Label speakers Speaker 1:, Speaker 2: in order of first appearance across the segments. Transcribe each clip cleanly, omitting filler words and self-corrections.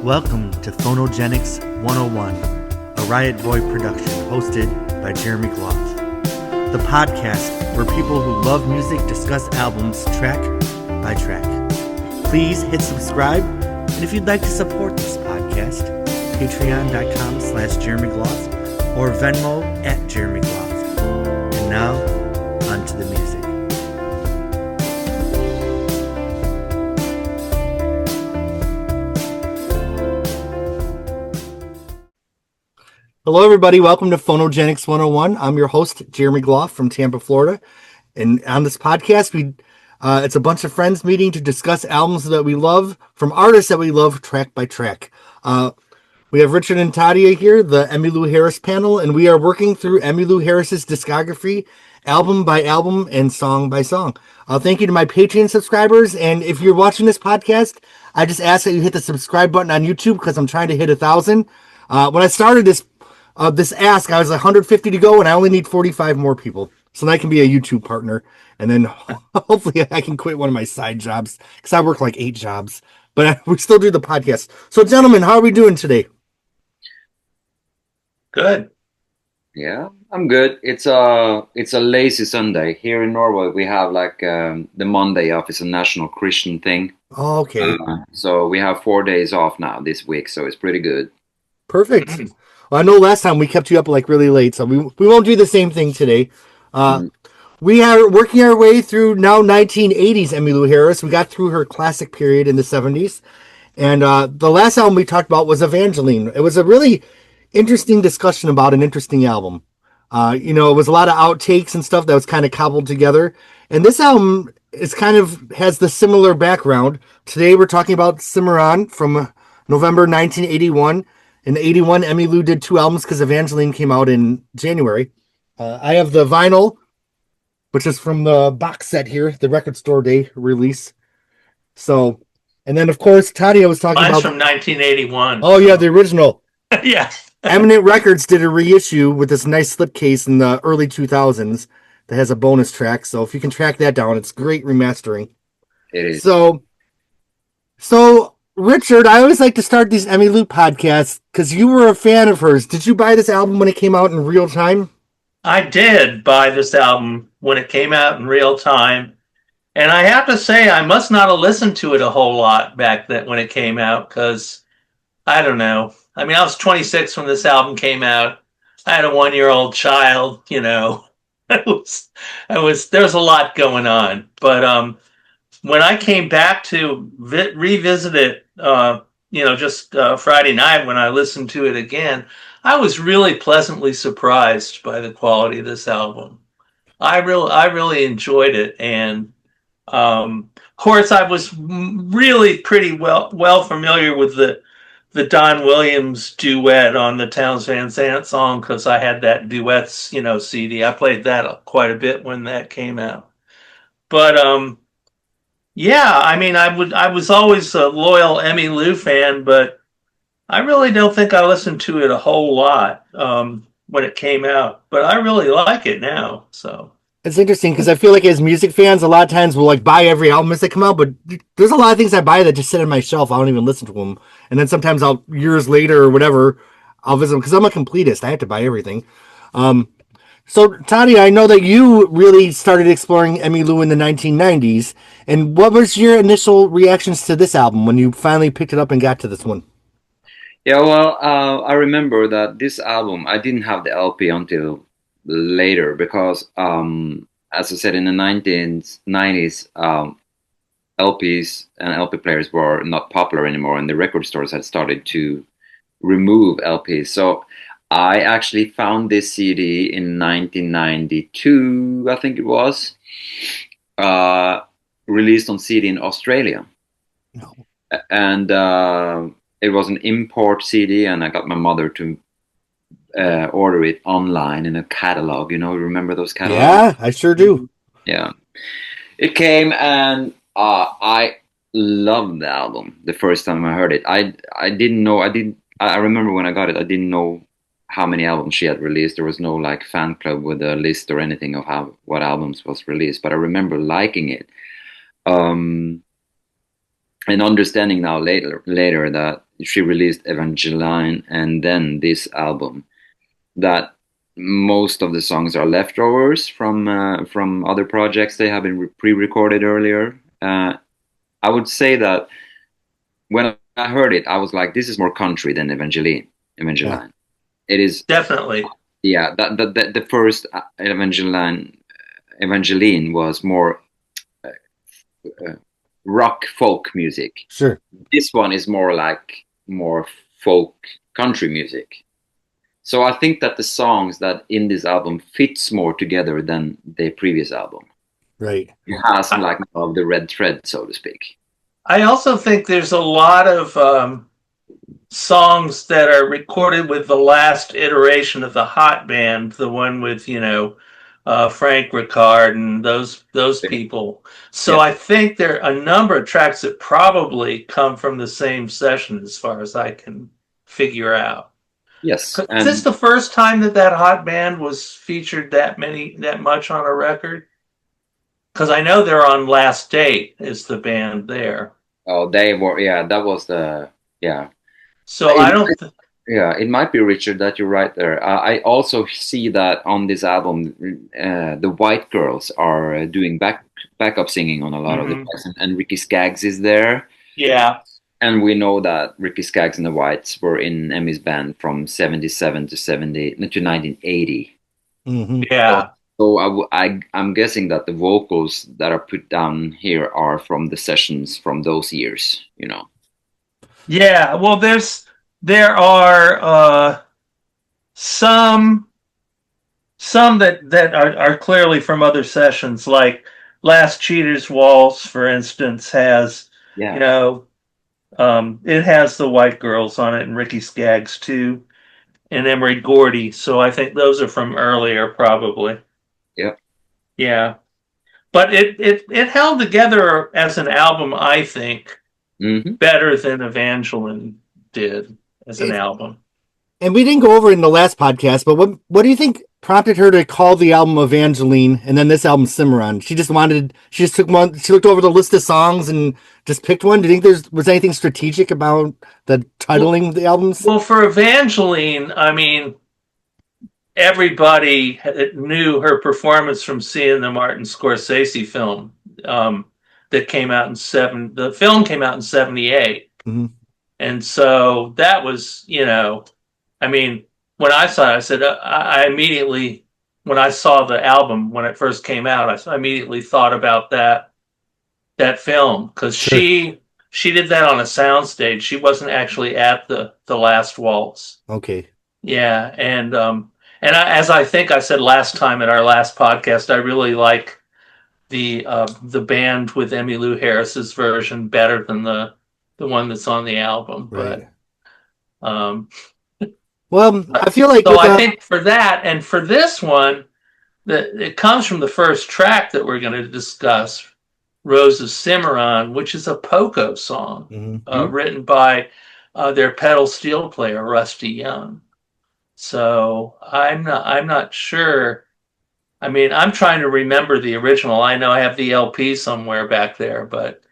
Speaker 1: Welcome to Phonogenics 101, a Riotboy production hosted by Jeremy Gloff. The podcast where people who love music discuss albums track by track. Please hit subscribe, and if you'd like to support this podcast, patreon.com/Jeremy Gloff or Venmo @Jeremy Gloff. And now, on to the music. Hello, everybody. Welcome to Phonogenics 101. I'm your host, Jeremy Gloff from Tampa, Florida. And on this podcast, it's a bunch of friends meeting to discuss albums that we love from artists that we love track by track. We have Richard and Tadia here, the Emmylou Harris panel, and we are working through Emmylou Harris's discography, album by album and song by song. Thank you to my Patreon subscribers. And if you're watching this podcast, I just ask that you hit the subscribe button on YouTube because I'm trying to hit 1,000. When I started this ask, I was 150 to go, and I only need 45 more people. So that I can be a YouTube partner. And then hopefully I can quit one of my side jobs because I work like 8 jobs. But we still do the podcast. So, gentlemen, how are we doing today?
Speaker 2: Good.
Speaker 3: Yeah, I'm good. It's a lazy Sunday. Here in Norway, we have like the Monday off is a national Christian thing.
Speaker 1: Oh, okay.
Speaker 3: So we have 4 days off now this week, so it's pretty good.
Speaker 1: Perfect. Well, I know last time we kept you up like really late, so we won't do the same thing today. We are working our way through now 1980s Emmylou Harris. We got through her classic period in the 70s. And the last album we talked about was Evangeline. It was a really interesting discussion about an interesting album. It was a lot of outtakes and stuff that was kind of cobbled together. And this album is has the similar background. Today we're talking about Cimarron from November 1981. In 81, Emmylou did 2 albums because Evangeline came out in January. I have the vinyl, which is from the box set here, the Record Store Day release. So, and then of course, Tadia was talking
Speaker 2: Mine's
Speaker 1: about
Speaker 2: from 1981.
Speaker 1: Oh yeah, the original.
Speaker 2: Yeah.
Speaker 1: Eminent Records did a reissue with this nice slipcase in the early 2000s that has a bonus track. So if you can track that down, it's great remastering.
Speaker 3: It is.
Speaker 1: So Richard, I always like to start these Emmylou podcasts because you were a fan of hers. Did you buy this album when it came out in real time?
Speaker 2: I did buy this album when it came out in real time. And I have to say, I must not have listened to it a whole lot back then when it came out because, I don't know. I mean, I was 26 when this album came out. I had a 1-year-old child, there was a lot going on. But when I came back to revisit it, just Friday night when I listened to it again, I was really pleasantly surprised by the quality of this album. I really enjoyed it, and of course, I was really pretty well familiar with the Don Williams duet on the Townes Van Zandt song because I had that duets CD. I played that quite a bit when that came out, but yeah, I mean, I was always a loyal Emmylou fan, but I really don't think I listened to it a whole lot when it came out. But I really like it now. So
Speaker 1: it's interesting because I feel like as music fans, a lot of times we'll like buy every album as they come out, but there's a lot of things I buy that just sit on my shelf. I don't even listen to them, and then sometimes I'll years later or whatever I'll visit them because I'm a completist. I have to buy everything. So, Tadia, I know that you really started exploring Emmylou in the 1990s. And what was your initial reactions to this album when you finally picked it up and got to this one?
Speaker 3: Yeah, well, I remember that this album, I didn't have the LP until later because, as I said, in the 1990s, LPs and LP players were not popular anymore, and the record stores had started to remove LPs. So I actually found this CD in 1992, I think it was, released on CD in Australia.
Speaker 1: No.
Speaker 3: And it was an import CD, and I got my mother to order it online in a catalog. Remember those catalogs?
Speaker 1: Yeah, I sure do.
Speaker 3: Yeah. It came, and I loved the album the first time I heard it. I didn't know, I remember when I got it, I didn't know how many albums she had released. There was no like fan club with a list or anything of what albums was released, but I remember liking it. And understanding now later that she released Evangeline and then this album, that most of the songs are leftovers from other projects they have been pre-recorded earlier. I would say that when I heard it, I was like, this is more country than Evangeline.
Speaker 1: Yeah.
Speaker 3: It is
Speaker 2: Definitely.
Speaker 3: Yeah, the first Evangeline was more rock folk music.
Speaker 1: Sure.
Speaker 3: This one is more folk country music. So I think that the songs that in this album fits more together than the previous album.
Speaker 1: Right.
Speaker 3: It has like of the red thread, so to speak.
Speaker 2: I also think there's a lot of songs that are recorded with the last iteration of the Hot Band, the one with Frank Ricard and those people. So
Speaker 3: Yeah.
Speaker 2: I think there are a number of tracks that probably come from the same session, as far as I can figure out.
Speaker 3: Yes.
Speaker 2: Is this the first time that Hot Band was featured that much on a record? Because I know they're on Last Date is the band there.
Speaker 3: Oh, they were. Yeah, that was the. Yeah.
Speaker 2: So I don't.
Speaker 3: Yeah, it might be Richard that you're right there. I also see that on this album, the White Girls are doing backup singing on a lot of the tracks, and Ricky Skaggs is there.
Speaker 2: Yeah.
Speaker 3: And we know that Ricky Skaggs and the Whites were in Emmy's band from 77 to 1980.
Speaker 1: Mm-hmm.
Speaker 2: Yeah.
Speaker 3: So I'm guessing that the vocals that are put down here are from the sessions from those years,
Speaker 2: Yeah. Well, there are some that are clearly from other sessions, like Last Cheater's Waltz, for instance, has it has the White Girls on it and Ricky Skaggs too, and Emery Gordy. So I think those are from earlier, probably.
Speaker 3: Yeah.
Speaker 2: Yeah. But it held together as an album, I think, better than Evangeline did as an album.
Speaker 1: And we didn't go over it in the last podcast, but what do you think prompted her to call the album Evangeline and then this album Cimarron? She just took one, she looked over the list of songs and just picked one. Do you think was anything strategic about the titling of the albums?
Speaker 2: Well, for Evangeline, I mean, everybody knew her performance from seeing the Martin Scorsese film that came out in the film came out in 78.
Speaker 1: Mm-hmm.
Speaker 2: And so that was, I mean, when I saw it, I said, I immediately, when I saw the album, when it first came out, I immediately thought about that film, because she did that on a soundstage. She wasn't actually at the last waltz.
Speaker 1: Okay.
Speaker 2: Yeah. And as I think I said last time at our last podcast, I really like the band with Emmylou Harris's version better than the one that's on the album.
Speaker 1: Right.
Speaker 2: But
Speaker 1: well, I feel like
Speaker 2: so I think for that and for this one, that it comes from the first track that we're going to discuss, Rose of Cimarron, which is a polka song written by their pedal steel player Rusty Young. So I'm not sure. I mean, I'm trying to remember the original. I know I have the LP somewhere back there, but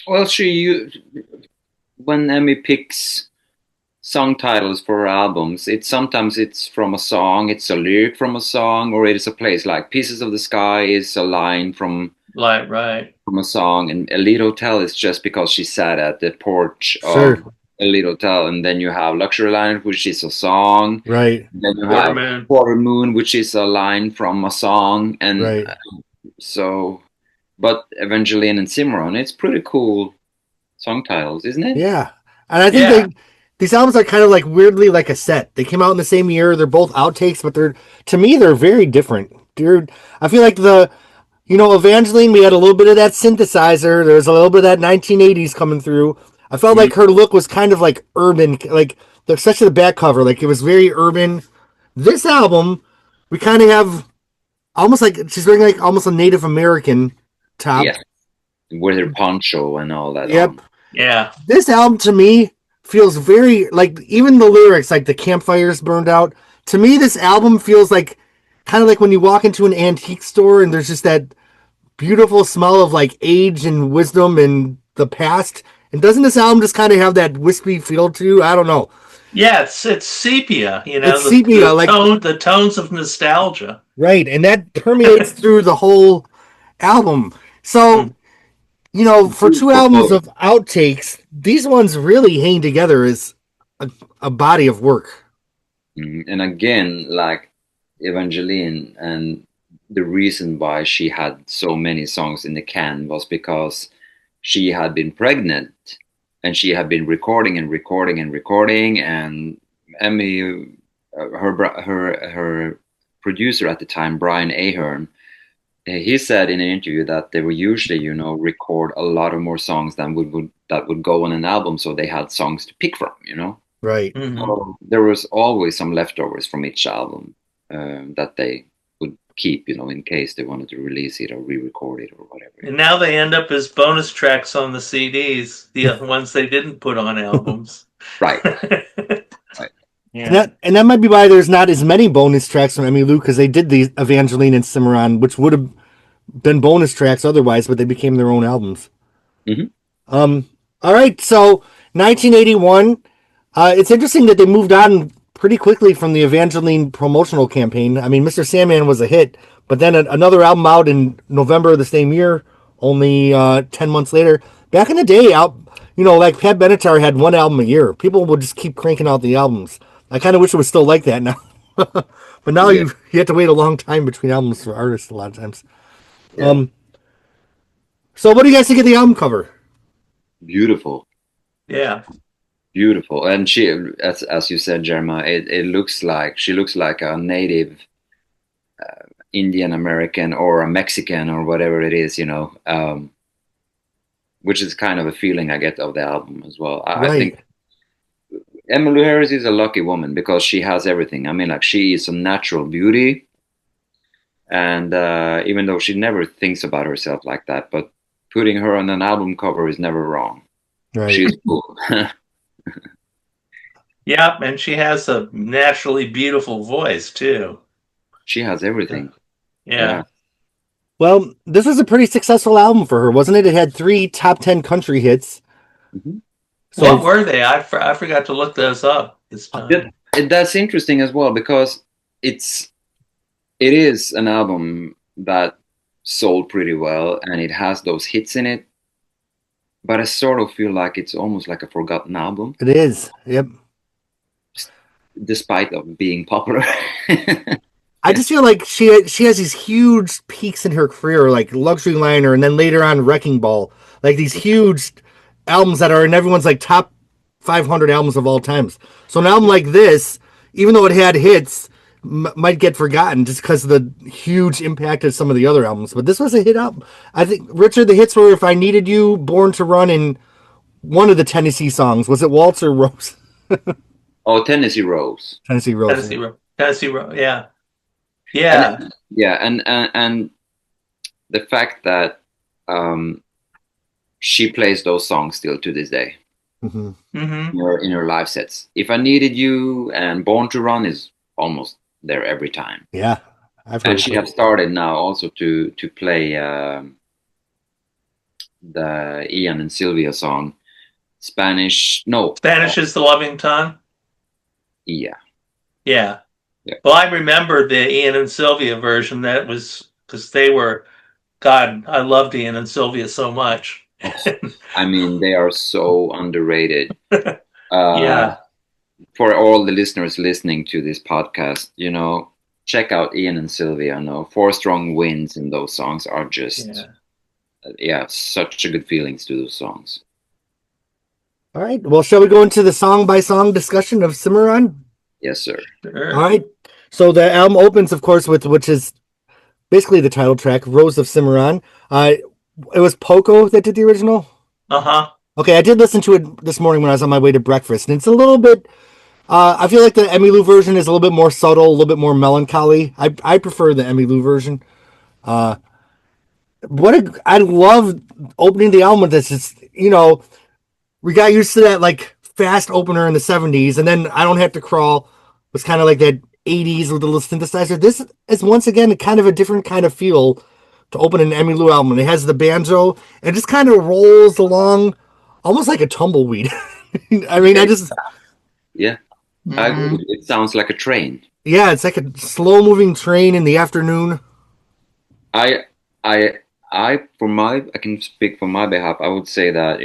Speaker 3: well, when Emmy picks song titles for her albums, sometimes it's from a song, it's a lyric from a song, or it is a place. Like Pieces of the Sky is a line from from a song, and Elite Hotel is just because she sat at the porch of Elite Hotel. And then you have Luxury Line, which is a song,
Speaker 1: right?
Speaker 3: And then you have Quarter Moon, which is a line from a song, and so. But Evangeline and Cimarron, it's pretty cool song titles, isn't it?
Speaker 1: Yeah, and I think these albums are kind of like weirdly like a set. They came out in the same year. They're both outtakes, but to me they're very different. I feel like Evangeline, we had a little bit of that synthesizer. There was a little bit of that 1980s coming through. I felt like her look was kind of like urban, like especially the back cover, like it was very urban. This album, we kind of have almost like she's wearing like almost a Native American top.
Speaker 3: Yeah. With her poncho and all that.
Speaker 1: Yep.
Speaker 2: Yeah.
Speaker 1: This album to me feels very like, even the lyrics, like the campfires burned out. To me, this album feels like kind of like when you walk into an antique store and there's just that beautiful smell of like age and wisdom and the past. And doesn't this album just kind of have that wispy feel too? I don't know.
Speaker 2: Yeah, it's sepia,
Speaker 1: It's sepia,
Speaker 2: the tones of nostalgia.
Speaker 1: Right, and that permeates through the whole album. So, for two albums of outtakes, these ones really hang together as a body of work.
Speaker 3: And again, like Evangeline, and the reason why she had so many songs in the can was because she had been pregnant and she had been recording and recording and recording. And Emmy, her producer at the time, Brian Ahern, he said in an interview that they were usually, record a lot of more songs than that would go on an album, so they had songs to pick from,
Speaker 1: Right.
Speaker 2: Mm-hmm.
Speaker 3: So there was always some leftovers from each album that they would keep, in case they wanted to release it or re-record it or whatever.
Speaker 2: And now they end up as bonus tracks on the CDs, the ones they didn't put on albums.
Speaker 3: Right.
Speaker 1: Right. Yeah. And that might be why there's not as many bonus tracks from Emmylou, because they did the Evangeline and Cimarron, which would have been bonus tracks otherwise, but they became their own albums.
Speaker 3: Mm-hmm.
Speaker 1: All right, so 1981. It's interesting that they moved on pretty quickly from the Evangeline promotional campaign. I mean, Mr. Sandman was a hit, but then another album out in November of the same year, only 10 months later. Back in the day, like Pat Benatar had one album a year. People would just keep cranking out the albums. I kind of wish it was still like that now. But now you have to wait a long time between albums for artists a lot of times. Yeah. So what do you guys think of the album cover?
Speaker 3: Beautiful.
Speaker 2: Yeah.
Speaker 3: Beautiful. And she, as you said, Jerma, it looks like she looks like a native Indian American or a Mexican or whatever it is, which is kind of a feeling I get of the album as well. I think Emmylou Harris is a lucky woman because she has everything. I mean, like, she is a natural beauty. And even though she never thinks about herself like that, but putting her on an album cover is never wrong.
Speaker 1: Right.
Speaker 3: She's cool.
Speaker 2: Yeah, and she has a naturally beautiful voice too.
Speaker 3: She has everything.
Speaker 2: Yeah.
Speaker 1: Well, this was a pretty successful album for her, wasn't it? It had 3 top 10 country hits.
Speaker 3: Mm-hmm.
Speaker 2: So what were they? I forgot to look those up this time.
Speaker 3: That's interesting as well, because it is an album that sold pretty well and it has those hits in it, but I sort of feel like it's almost like a forgotten album.
Speaker 1: It is. Yep.
Speaker 3: Despite of being popular.
Speaker 1: I just feel like she has these huge peaks in her career, like Luxury Liner, and then later on Wrecking Ball, like these huge albums that are in everyone's like top 500 albums of all times. So an album like this, even though it had hits, might get forgotten just because of the huge impact of some of the other albums. But this was a hit album. I think, Richard, the hits were If I Needed You, Born to Run, and one of the Tennessee songs. Was it Waltz or Rose?
Speaker 3: Oh, Tennessee Rose.
Speaker 1: Tennessee Rose.
Speaker 2: Tennessee Rose, yeah. Yeah.
Speaker 3: And the fact that she plays those songs still to this day.
Speaker 1: Mm-hmm.
Speaker 2: Mm-hmm.
Speaker 3: In her live sets. If I Needed You and Born to Run is almost there every time.
Speaker 1: Yeah.
Speaker 3: And she has started now also to play the Ian and Sylvia song. Spanish
Speaker 2: is the Loving Tongue?
Speaker 3: Yeah.
Speaker 2: Yeah. Well, I remember the Ian and Sylvia version. That was because they were, God, I loved Ian and Sylvia so much.
Speaker 3: I mean, they are so underrated.
Speaker 2: Yeah.
Speaker 3: For all the listeners listening to this podcast, check out Ian and Sylvia. 4 Strong Winds in those songs are just, such a good feelings to those songs.
Speaker 1: All right. Well, shall we go into the song by song discussion of Cimarron?
Speaker 3: Yes, sir.
Speaker 2: Sure.
Speaker 1: All right. So the album opens, of course, which is basically the title track, Rose of Cimarron. It was Poco that did the original?
Speaker 2: Uh-huh.
Speaker 1: Okay, I did listen to it this morning when I was on my way to breakfast, and it's a little bit, I feel like the Emmylou version is a little bit more subtle, a little bit more melancholy. I prefer the Emmylou version. I love opening the album with this. It's, we got used to that like fast opener in the 70s, and then I Don't Have to Crawl was kind of like that 80s with a little synthesizer. This is once again kind of a different kind of feel to open an Emmylou album. It has the banjo and it just kind of rolls along almost like a tumbleweed. I mean, I just
Speaker 3: Yeah, I agree. It sounds like a train.
Speaker 1: yeah, it's like a slow moving train in the afternoon.
Speaker 3: I, I, I can speak for my behalf. I would say that,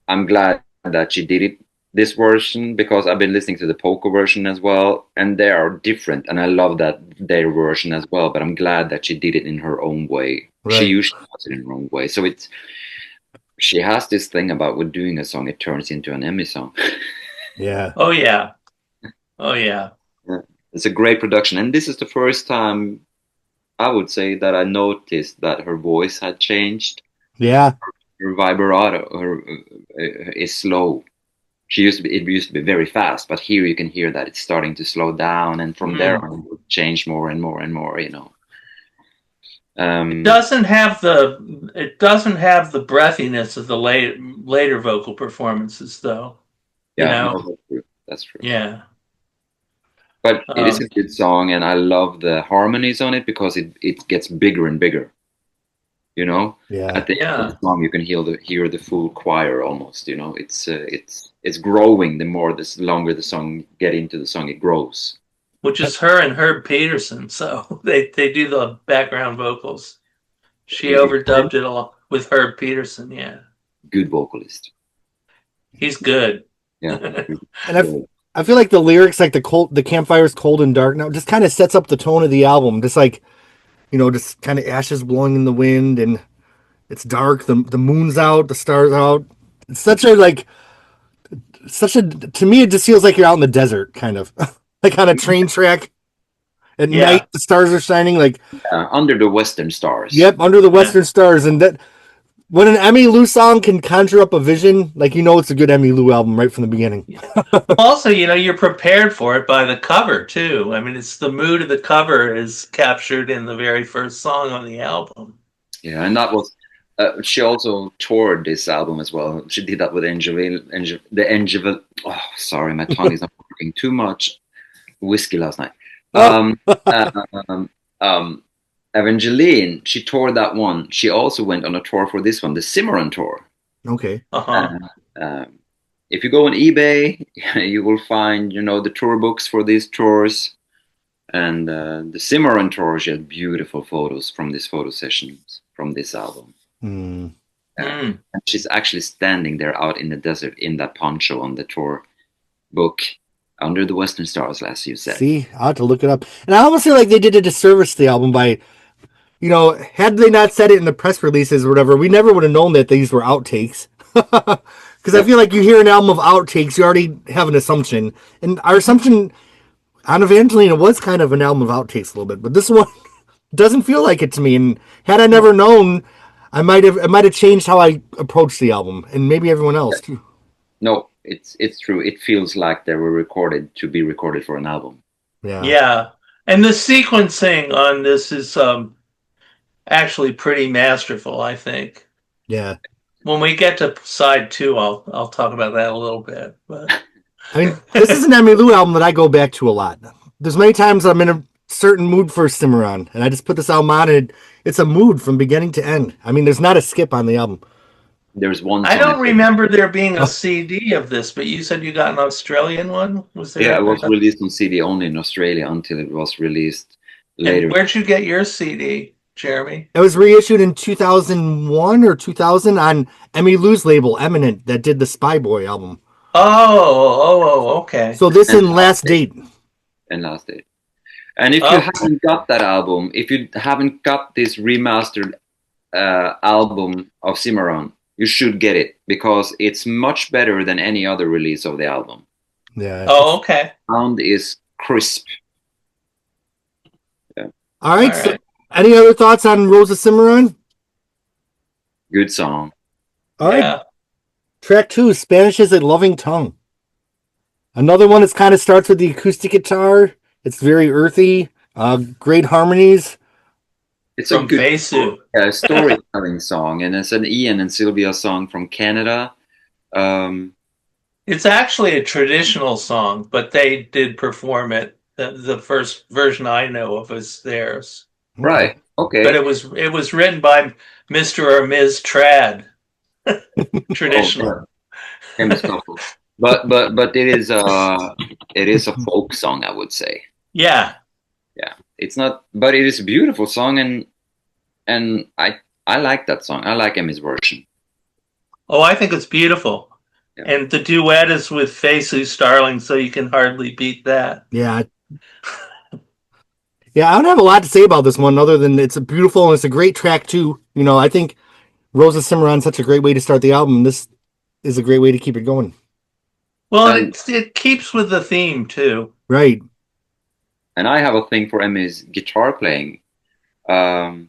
Speaker 3: I'm glad that she did it this version because I've been listening to the polka version as well, and they are different, and I love that their version as well. But I'm glad that she did it in her own way. She
Speaker 1: Right.
Speaker 3: usually does it in her own way, so she has this thing about with doing a song, it turns into an Emmy song.
Speaker 1: Yeah.
Speaker 2: Oh yeah. Oh yeah.
Speaker 3: Yeah. It's a great production, and this is the first time I would say that I noticed that her voice had changed.
Speaker 1: Yeah.
Speaker 3: Her vibrato is slow. It used to be very fast, but here you can hear that it's starting to slow down, and from there on, it would change more and more and more.
Speaker 2: It doesn't have the breathiness of the later vocal performances, though.
Speaker 3: Yeah, no, that's true. That's true.
Speaker 2: Yeah.
Speaker 3: But it is a good song, and I love the harmonies on it because it gets bigger and bigger.
Speaker 1: Yeah.
Speaker 3: At the end of the song, you can hear the full choir almost. It's growing the longer the song get into the song, it grows.
Speaker 2: Which is her and Herb Peterson, so they do the background vocals. She overdubbed it all with Herb Peterson. Yeah,
Speaker 3: good vocalist.
Speaker 2: He's good.
Speaker 3: Yeah,
Speaker 1: and I feel like the lyrics, like the campfire's cold and dark now, just kind of sets up the tone of the album. Just like, just kind of ashes blowing in the wind, and it's dark. The moon's out, the stars out. It's to me, it just feels like you're out in the desert, kind of like on a train track at night. The stars are shining, like
Speaker 3: under the western stars.
Speaker 1: Yep, under the western stars, and that. When an Emmylou song can conjure up a vision, it's a good Emmylou album right from the beginning.
Speaker 2: Also, you're prepared for it by the cover too. I mean, it's the mood of the cover is captured in the very first song on the album.
Speaker 3: Yeah, and that was she also toured this album as well. She did that with oh, sorry, my tongue is not working too much. Whiskey last night. Evangeline, she toured that one. She also went on a tour for this one, the Cimarron tour.
Speaker 1: Okay.
Speaker 3: If you go on eBay, you will find, the tour books for these tours. And the Cimarron tour, she had beautiful photos from these photo sessions from this album. And she's actually standing there out in the desert in that poncho on the tour book. Under the Western Stars, as you said.
Speaker 1: See, I'll have to look it up. And I almost feel like they did a disservice to the album by, had they not said it in the press releases or whatever, we never would have known that these were outtakes. Because I feel like you hear an album of outtakes, you already have an assumption. And our assumption on Evangeline was kind of an album of outtakes a little bit, but this one doesn't feel like it to me. And had I never known, it might have changed how I approached the album, and maybe everyone else too.
Speaker 3: No, it's true. It feels like they were recorded to be recorded for an album.
Speaker 2: Yeah. And the sequencing on this is actually pretty masterful, I think.
Speaker 1: Yeah.
Speaker 2: When we get to side 2, I'll talk about that a little bit. But
Speaker 1: I mean, this is an Emmylou album that I go back to a lot. There's many times I'm in a certain mood for Cimarron, and I just put this album on, and it's a mood from beginning to end. I mean, there's not a skip on the album.
Speaker 3: There's one.
Speaker 2: I don't remember there being a CD of this, but you said you got an Australian one? Was there?
Speaker 3: Yeah, it was released on CD only in Australia until it was released later.
Speaker 2: And where'd you get your CD, Jeremy?
Speaker 1: It was reissued in 2001 or 2000 on Emmylou's label, Eminent, that did the Spy Boy album.
Speaker 2: Oh, okay.
Speaker 1: So this and Last Date.
Speaker 3: And Last Date. And if you haven't got that album, if you haven't got this remastered album of Cimarron, you should get it because it's much better than any other release of the album.
Speaker 1: Yeah.
Speaker 2: Oh, okay.
Speaker 3: Sound is crisp.
Speaker 1: Yeah. All right. So any other thoughts on Rosa Cimarron?
Speaker 3: Good song.
Speaker 1: All right. Track 2, Spanish is a Loving Tongue. Another one that kind of starts with the acoustic guitar. It's very earthy. Great harmonies.
Speaker 3: It's
Speaker 2: from
Speaker 3: a good
Speaker 2: storytelling
Speaker 3: song, and it's an Ian and Sylvia song from Canada.
Speaker 2: It's actually a traditional song, but they did perform it. The first version I know of is theirs.
Speaker 3: Right. Okay.
Speaker 2: But it was written by Mr. or Ms. Trad. traditionally.
Speaker 3: Oh, famous couple. But it is a folk song, I would say.
Speaker 2: Yeah.
Speaker 3: Yeah, it's not, but it is a beautiful song, and I like that song. I like Emmy's version.
Speaker 2: Oh, I think it's beautiful.
Speaker 3: Yeah.
Speaker 2: And the duet is with Faye Sue Starling, so you can hardly beat that.
Speaker 1: Yeah. Yeah, I don't have a lot to say about this one other than it's a beautiful and it's a great track too. You know, I think Rosa Cimarron's such a great way to start the album. This is a great way to keep it going.
Speaker 2: Well, it keeps with the theme too.
Speaker 1: Right.
Speaker 3: And I have a thing for Emmy's guitar playing. Like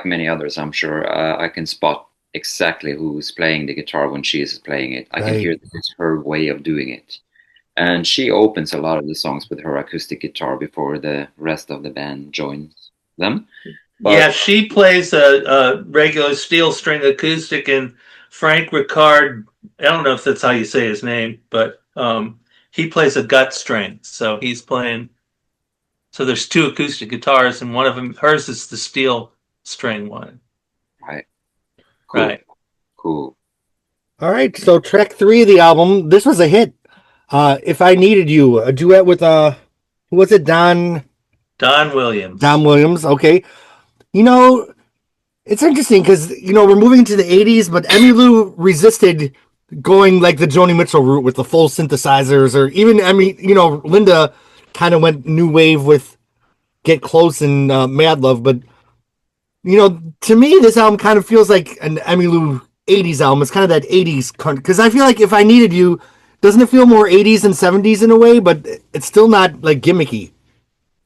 Speaker 3: many others, I'm sure, I can spot exactly who's playing the guitar when she is playing it. I can hear that it's her way of doing it. And she opens a lot of the songs with her acoustic guitar before the rest of the band joins them.
Speaker 2: But, yeah, she plays a regular steel string acoustic, and Frank Ricard, I don't know if that's how you say his name, but he plays a gut string. So he's playing. So there's two acoustic guitars, and one of them, hers is the steel string one.
Speaker 3: Right. Cool.
Speaker 2: Right.
Speaker 3: Cool.
Speaker 1: All right. So track 3 of the album, this was a hit. If I Needed You, a duet with who was it? Don
Speaker 2: Williams.
Speaker 1: Don Williams. Okay. You know, it's interesting because, you know, we're moving into the 80s, but Emmylou resisted going like the Joni Mitchell route with the full synthesizers, or even, Linda kind of went new wave with Get Close and Mad Love. But, you know, to me, this album kind of feels like an Emmylou 80s album. It's kind of that 80s, because I feel like If I Needed You, doesn't it feel more 80s and 70s in a way, but it's still not like gimmicky?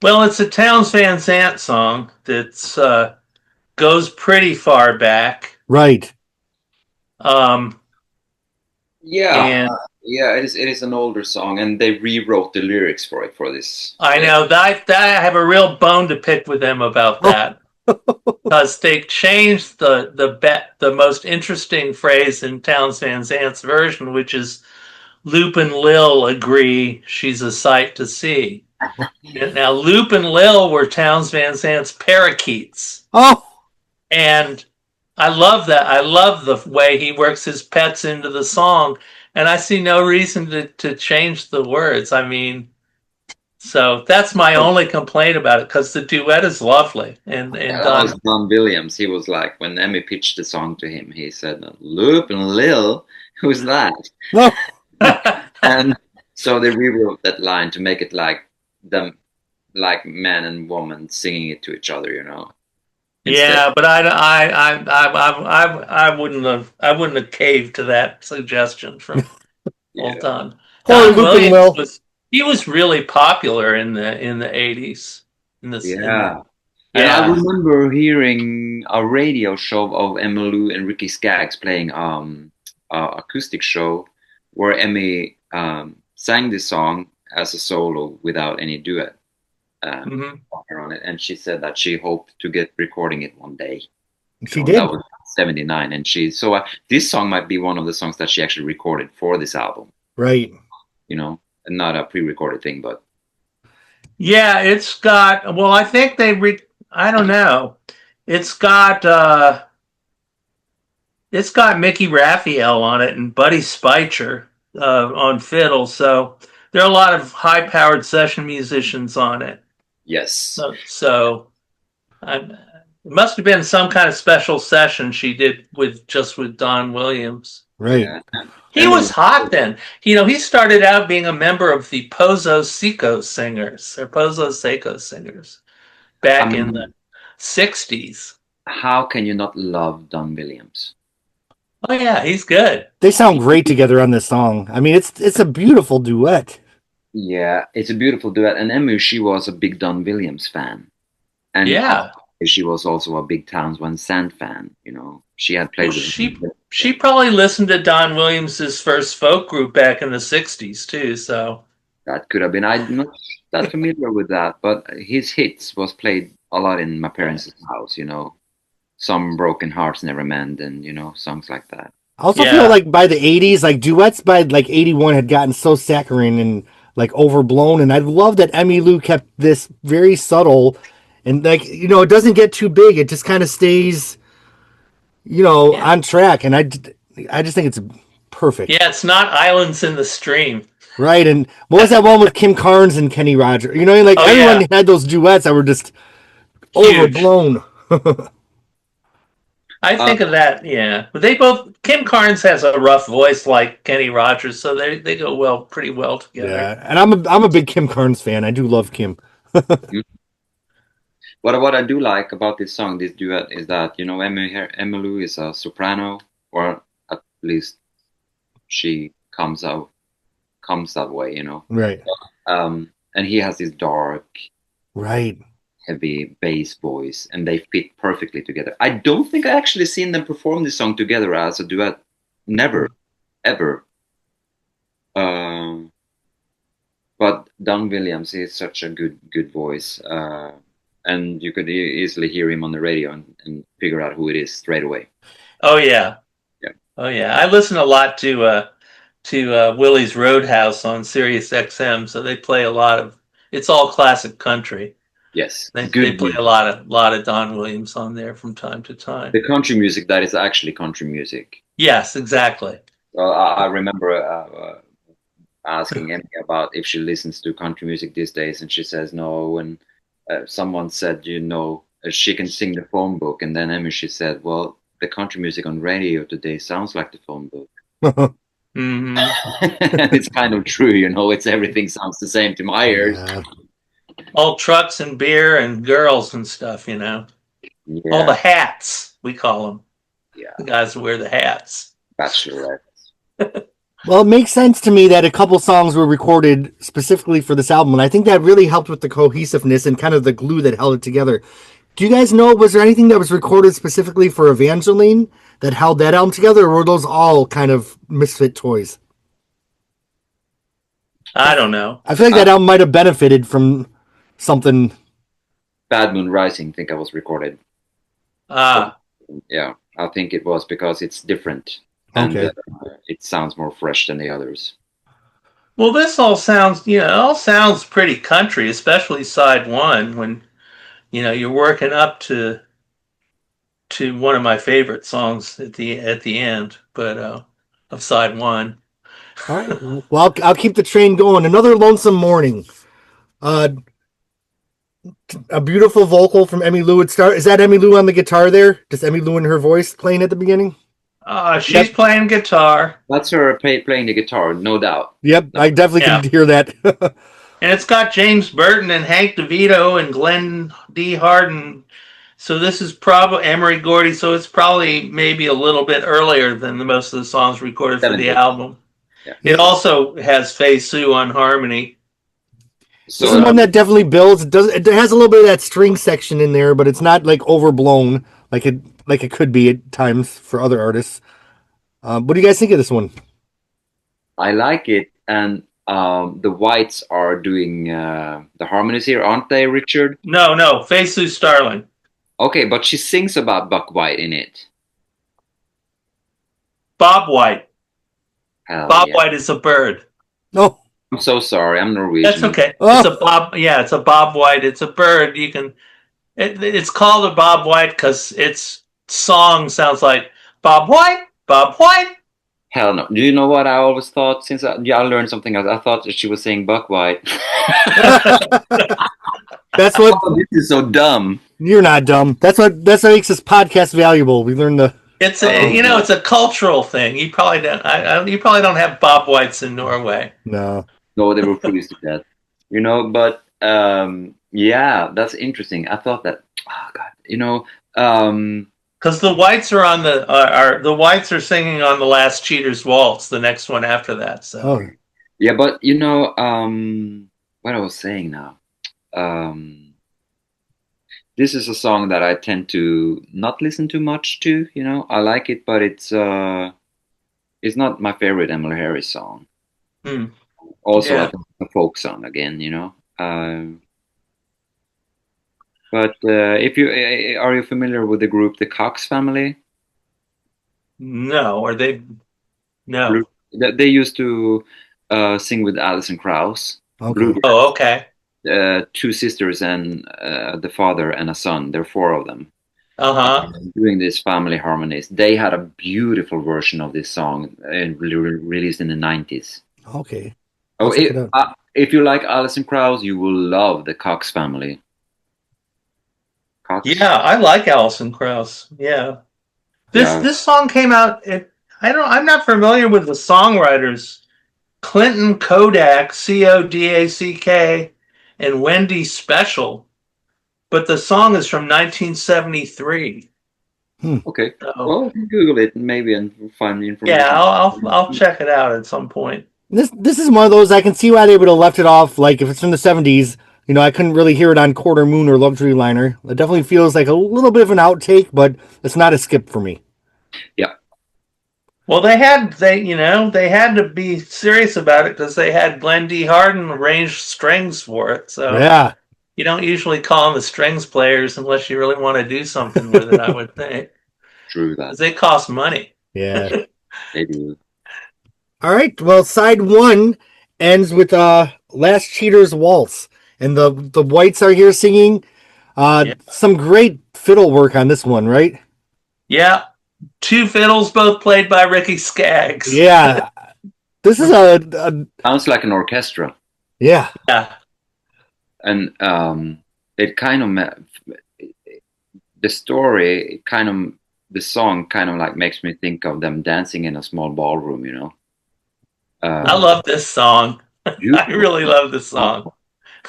Speaker 2: Well, it's a Townes Van Zandt song that's goes pretty far back.
Speaker 1: Right.
Speaker 3: Yeah, it is an older song, and they rewrote the lyrics for this.
Speaker 2: I know that I have a real bone to pick with them about that, because they changed the most interesting phrase in Townes Van Zandt's version, which is Loop and Lil agree she's a sight to see. Now, Loop and Lil were Townes Van Zandt's parakeets.
Speaker 1: Oh,
Speaker 2: and I love that. I love the way he works his pets into the song, and I see no reason to change the words. I mean, so that's my only complaint about it, because the duet is lovely. And
Speaker 3: that was Don Williams. He was like, when Emmy pitched the song to him, he said, "Loop and Lil, who's that?"
Speaker 1: No.
Speaker 3: And so they rewrote that line to make it like them, like man and woman singing it to each other, you know.
Speaker 2: Instead. Yeah, but I wouldn't have caved to that suggestion from Don. Don Williams was really popular in the 80s. And
Speaker 3: I remember hearing a radio show of Emmylou and Ricky Skaggs playing acoustic show where Emmy sang this song as a solo without any duet on it, and she said that she hoped to get recording it one day.
Speaker 1: She did.
Speaker 3: That was 79, and this song might be one of the songs that she actually recorded for this album.
Speaker 1: Right.
Speaker 3: You know, and not a pre-recorded thing, but
Speaker 2: yeah, it's got. Well, I think I don't know. It's got Mickey Raphael on it and Buddy Speicher on fiddle. So there are a lot of high-powered session musicians on it.
Speaker 3: Yes.
Speaker 2: So it must have been some kind of special session she did with Don Williams.
Speaker 1: Right.
Speaker 3: Yeah.
Speaker 2: He was hot then. You know, he started out being a member of the Pozo Seco Singers, back in the 60s.
Speaker 3: How can you not love Don Williams?
Speaker 2: Oh yeah, he's good.
Speaker 1: They sound great together on this song. I mean, it's a beautiful duet.
Speaker 3: Yeah, it's a beautiful duet. And Emmy, she was a big Don Williams fan. And she was also a big Townes Van Zandt fan, you know. She had played with
Speaker 2: she probably listened to Don Williams' first folk group back in the 60s too, so
Speaker 3: that could have been. I'm not that familiar with that, but his hits was played a lot in my parents' house, you know. Some Broken Hearts Never Mend, and, you know, songs like that.
Speaker 1: I also feel like by the 80s, like duets by like 81 had gotten so saccharine and like overblown, and I love that Emmylou kept this very subtle, and like, you know, it doesn't get too big. It just kind of stays,
Speaker 2: Yeah.
Speaker 1: on track, and I just think it's perfect.
Speaker 2: Yeah, it's not Islands in the Stream.
Speaker 1: Right, and what was that one with Kim Carnes and Kenny Rogers? Like
Speaker 2: Oh
Speaker 1: everyone
Speaker 2: yeah,
Speaker 1: had those duets that were just
Speaker 2: huge.
Speaker 1: overblown.
Speaker 2: I
Speaker 3: Uh,
Speaker 2: think of that, yeah. But they both Kim Carnes has a rough voice like Kenny Rogers, so they go pretty well together.
Speaker 1: Yeah, and I'm a big Kim Carnes fan. I do love Kim.
Speaker 3: what I do like about this song, this duet, is that Emmylou is a soprano, or at least she comes that way.
Speaker 1: Right,
Speaker 3: And he has this dark,
Speaker 1: right.
Speaker 3: heavy bass voice, and they fit perfectly together. I don't think I actually seen them perform this song together as a duet. Never, ever. Um, but Don Williams is such a good voice, and you could easily hear him on the radio and figure out who it is straight away.
Speaker 2: Oh yeah.
Speaker 3: Yeah.
Speaker 2: Oh yeah. I listen a lot to Willie's Roadhouse on Sirius XM, so they play a lot of it's all classic country.
Speaker 3: Yes,
Speaker 2: They
Speaker 3: good
Speaker 2: play a
Speaker 3: music.
Speaker 2: lot of Don Williams on there from time to time.
Speaker 3: The country music that is actually country music.
Speaker 2: Yes, exactly.
Speaker 3: Well, I remember asking Emmy about if she listens to country music these days, and she says no. And someone said, she can sing the phone book, and then Emmy, she said, well, the country music on radio today sounds like the phone book.
Speaker 2: Hmm.
Speaker 3: And it's kind of true, it's everything sounds the same to my ears.
Speaker 1: Yeah.
Speaker 2: All trucks and beer and girls and stuff,
Speaker 3: Yeah,
Speaker 2: All the hats, we call them.
Speaker 3: yeah,
Speaker 2: The guys who wear the hats.
Speaker 3: bachelorette.
Speaker 1: Well, it makes sense to me that a couple songs were recorded specifically for this album, and I think that really helped with the cohesiveness and kind of the glue that held it together. Do you guys know, was there anything that was recorded specifically for Evangeline that held that album together, or were those all kind of misfit toys?
Speaker 2: I don't know.
Speaker 1: I feel like that album might have benefited from something.
Speaker 3: Bad Moon Rising, I think I was recorded.
Speaker 2: Ah,
Speaker 3: Yeah, I think it was because it's different. And
Speaker 1: Okay.
Speaker 3: it sounds more fresh than the others.
Speaker 2: well, this all sounds, it all sounds pretty country, especially side one when, you're working up to one of my favorite songs at the end, but of side one.
Speaker 1: All right. Well, I'll keep the train going. Another Lonesome Morning. A beautiful vocal from Emmylou would start. Is that Emmylou on the guitar there? Just Emmylou in her voice playing at the beginning?
Speaker 2: She's
Speaker 1: Yep.
Speaker 2: playing guitar,
Speaker 3: That's her playing the guitar, no doubt.
Speaker 1: Yep, I definitely
Speaker 2: Yeah.
Speaker 1: can hear that.
Speaker 2: and it's got James Burton and Hank DeVito and Glenn D. Harden. So this is probably Emery Gordy. So it's probably maybe a little bit earlier than the most of the songs recorded for the
Speaker 3: 70s.
Speaker 2: album.
Speaker 3: Yeah.
Speaker 2: It also has Fei Sue on harmony.
Speaker 1: This is
Speaker 3: So
Speaker 1: one that definitely builds. It has a little bit of that string section in there, but it's not like overblown like it could be at times for other artists. What do you guys think of this one?
Speaker 3: I like it, and the Whites are doing the harmonies here, aren't they, Richard?
Speaker 2: No, Fei Sue Starling.
Speaker 3: Okay, but she sings about Buck White in it.
Speaker 2: Bob White.
Speaker 3: Hell
Speaker 2: Bob
Speaker 3: yeah.
Speaker 2: White is a bird.
Speaker 1: No.
Speaker 3: I'm so sorry, I'm Norwegian.
Speaker 2: That's okay.
Speaker 1: Oh.
Speaker 2: It's a Bob. Yeah, it's a Bob White. It's a bird. You can. It's called a Bob White because its song sounds like Bob White. Bob White.
Speaker 3: Hell no. Do you know what I always thought? Since I learned something else, I thought that she was saying Buck White.
Speaker 1: That's what
Speaker 3: This is so dumb.
Speaker 1: you're not dumb. That's what makes this podcast valuable. We learn the
Speaker 2: It's it's a cultural thing. You probably don't. You probably don't have Bob Whites in Norway.
Speaker 1: no.
Speaker 3: No, they were freezed to death. But yeah, that's interesting. I thought that, oh God,
Speaker 2: Because the Whites are the Whites are singing on the last Cheater's Waltz, the next one after that. So
Speaker 1: Oh,
Speaker 3: yeah, but what I was saying now, this is a song that I tend to not listen too much to. I like it, but it's not my favorite Emmylou Harris song.
Speaker 2: Hmm.
Speaker 3: Also,
Speaker 2: Yeah.
Speaker 3: I think it's a folk song again. But if you are you familiar with the group the Cox Family?
Speaker 2: no, are they? No.
Speaker 3: They used to sing with Alison Krauss.
Speaker 1: okay.
Speaker 2: Oh, okay.
Speaker 3: 2 sisters and the father and a son. There are 4 of them.
Speaker 2: Uh-huh.
Speaker 3: doing these family harmonies. They had a beautiful version of this song and released in the 90s.
Speaker 1: Okay.
Speaker 3: Oh,
Speaker 1: I'll check it out.
Speaker 3: if you like Alison Krauss, you will love the Cox family. Cox?
Speaker 2: Yeah, I like Alison Krauss. Yeah.
Speaker 3: Yeah.
Speaker 2: This song came out I'm not familiar with the songwriters. Clinton Kodak, Codack, and Wendy Special. But the song is from 1973.
Speaker 3: Okay.
Speaker 2: So,
Speaker 3: Well, Google it maybe and find the information.
Speaker 2: yeah, I'll check it out at some point.
Speaker 1: This is one of those I can see why they would have left it off. Like if it's from the 70s, you know, I couldn't really hear it on Quarter Moon or Luxury Liner. It definitely feels like a little bit of an outtake, but it's not a skip for me.
Speaker 3: Yeah.
Speaker 2: Well, they had to be serious about it because they had Glenn D. Hardin arrange strings for it. So
Speaker 1: Yeah.
Speaker 2: you don't usually call them the strings players unless you really want to do something with it, I would think.
Speaker 3: True that.
Speaker 2: Because they cost money.
Speaker 1: Yeah.
Speaker 3: They do.
Speaker 1: All right. Well, side one ends with Last Cheater's Waltz. And the Whites are here singing. Some great fiddle work on this one, right?
Speaker 2: Yeah. Two fiddles, both played by Ricky Skaggs.
Speaker 1: Yeah. This is a
Speaker 3: Sounds like an orchestra.
Speaker 1: yeah.
Speaker 2: Yeah.
Speaker 3: And it kind of the story kind of the song kind of like makes me think of them dancing in a small ballroom, you know.
Speaker 2: I love this song. I really love this song.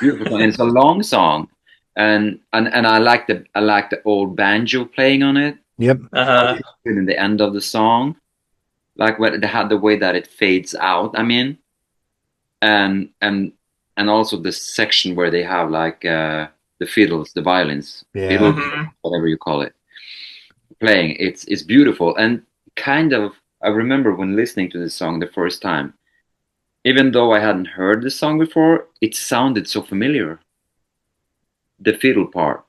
Speaker 3: Beautiful song. And it's a long song, and I like the old banjo playing on it.
Speaker 1: Yep.
Speaker 3: In the end of the song, like when they had the way that it fades out. I mean, and also the section where they have like the fiddles, the violins,
Speaker 1: Yeah.
Speaker 3: fiddle, whatever you call it, playing. It's beautiful and kind of. I remember when listening to this song the first time, even though I hadn't heard the song before, it sounded so familiar. The fiddle part.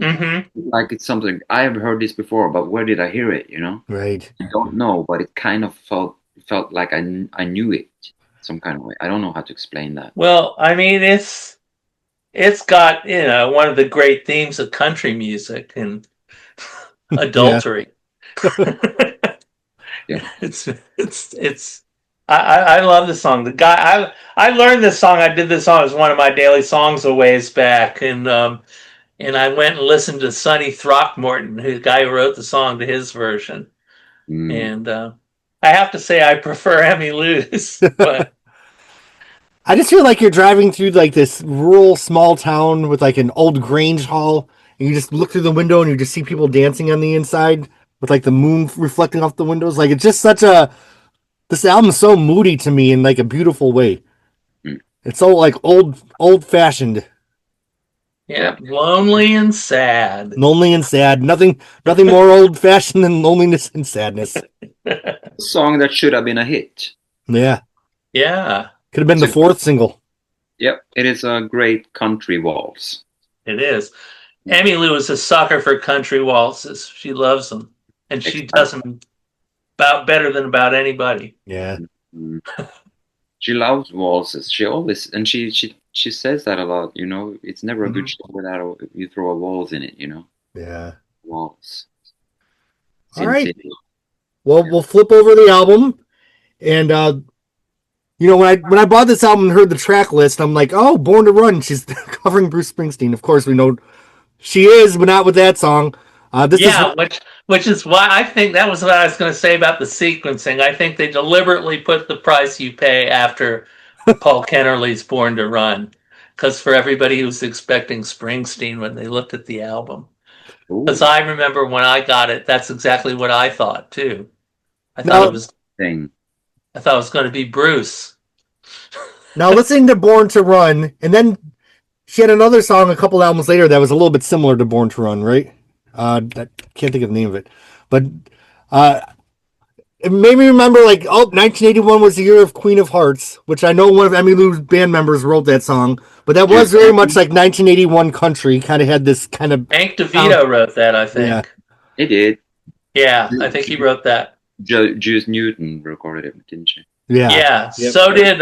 Speaker 2: Mm-hmm.
Speaker 3: Like it's something I have heard this before, but where did I hear it? You know,
Speaker 1: Right.
Speaker 3: I don't know, but it kind of felt like I knew it some kind of way. I don't know how to explain that.
Speaker 2: Well, I mean, it's got one of the great themes of country music and adultery.
Speaker 3: Yeah.
Speaker 2: It's I love this song. The guy I learned this song. I did this song as one of my daily songs a ways back, and I went and listened to Sonny Throckmorton, the guy who wrote the song, to his version. And I have to say I prefer Emmylou's, but
Speaker 1: I just feel like you're driving through like this rural small town with like an old Grange hall, and you just look through the window and you just see people dancing on the inside with like the moon reflecting off the windows. Like it's just this album's so moody to me in like a beautiful way. It's so like old fashioned.
Speaker 2: yeah, lonely and sad.
Speaker 1: Lonely and sad. Nothing more old fashioned than loneliness and sadness.
Speaker 3: A song that should have been a hit.
Speaker 1: Yeah.
Speaker 2: Yeah.
Speaker 1: Could have been the fourth single.
Speaker 3: Yep, it is a great country waltz.
Speaker 2: It is. Emmylou is a sucker for country waltzes. She loves them, and she does them about better than about anybody.
Speaker 1: Yeah.
Speaker 3: She loves waltzes. She always she says that a lot. You know, it's never a good show without you throw a waltz in it. You know.
Speaker 1: Yeah.
Speaker 3: Waltz.
Speaker 1: All right. Well, we'll flip over the album, and when I bought this album and heard the track list, I'm like, oh, Born to Run. She's covering Bruce Springsteen. Of course, we know she is, but not with that song.
Speaker 2: Which is why I think that was what I was going to say about the sequencing. I think they deliberately put the price you pay after Paul Kennerly's Born to Run, because for everybody who's expecting Springsteen when they looked at the album. Because I remember when I got it, that's exactly what I thought too. I thought it was going to be Bruce.
Speaker 1: Now listening to Born to Run, and then she had another song a couple albums later that was a little bit similar to Born to Run, right? I can't think of the name of it, but it made me remember 1981 was the year of Queen of Hearts, which I know one of Emmylou's band members wrote that song, but that was very much like 1981 country. Kind of had this kind of.
Speaker 2: Hank DeVito wrote that, I think.
Speaker 1: Yeah.
Speaker 3: He did.
Speaker 2: Yeah, I think he wrote that.
Speaker 3: Juice Newton recorded it, didn't she?
Speaker 1: Yeah.
Speaker 2: Yeah.
Speaker 1: Yep.
Speaker 2: So did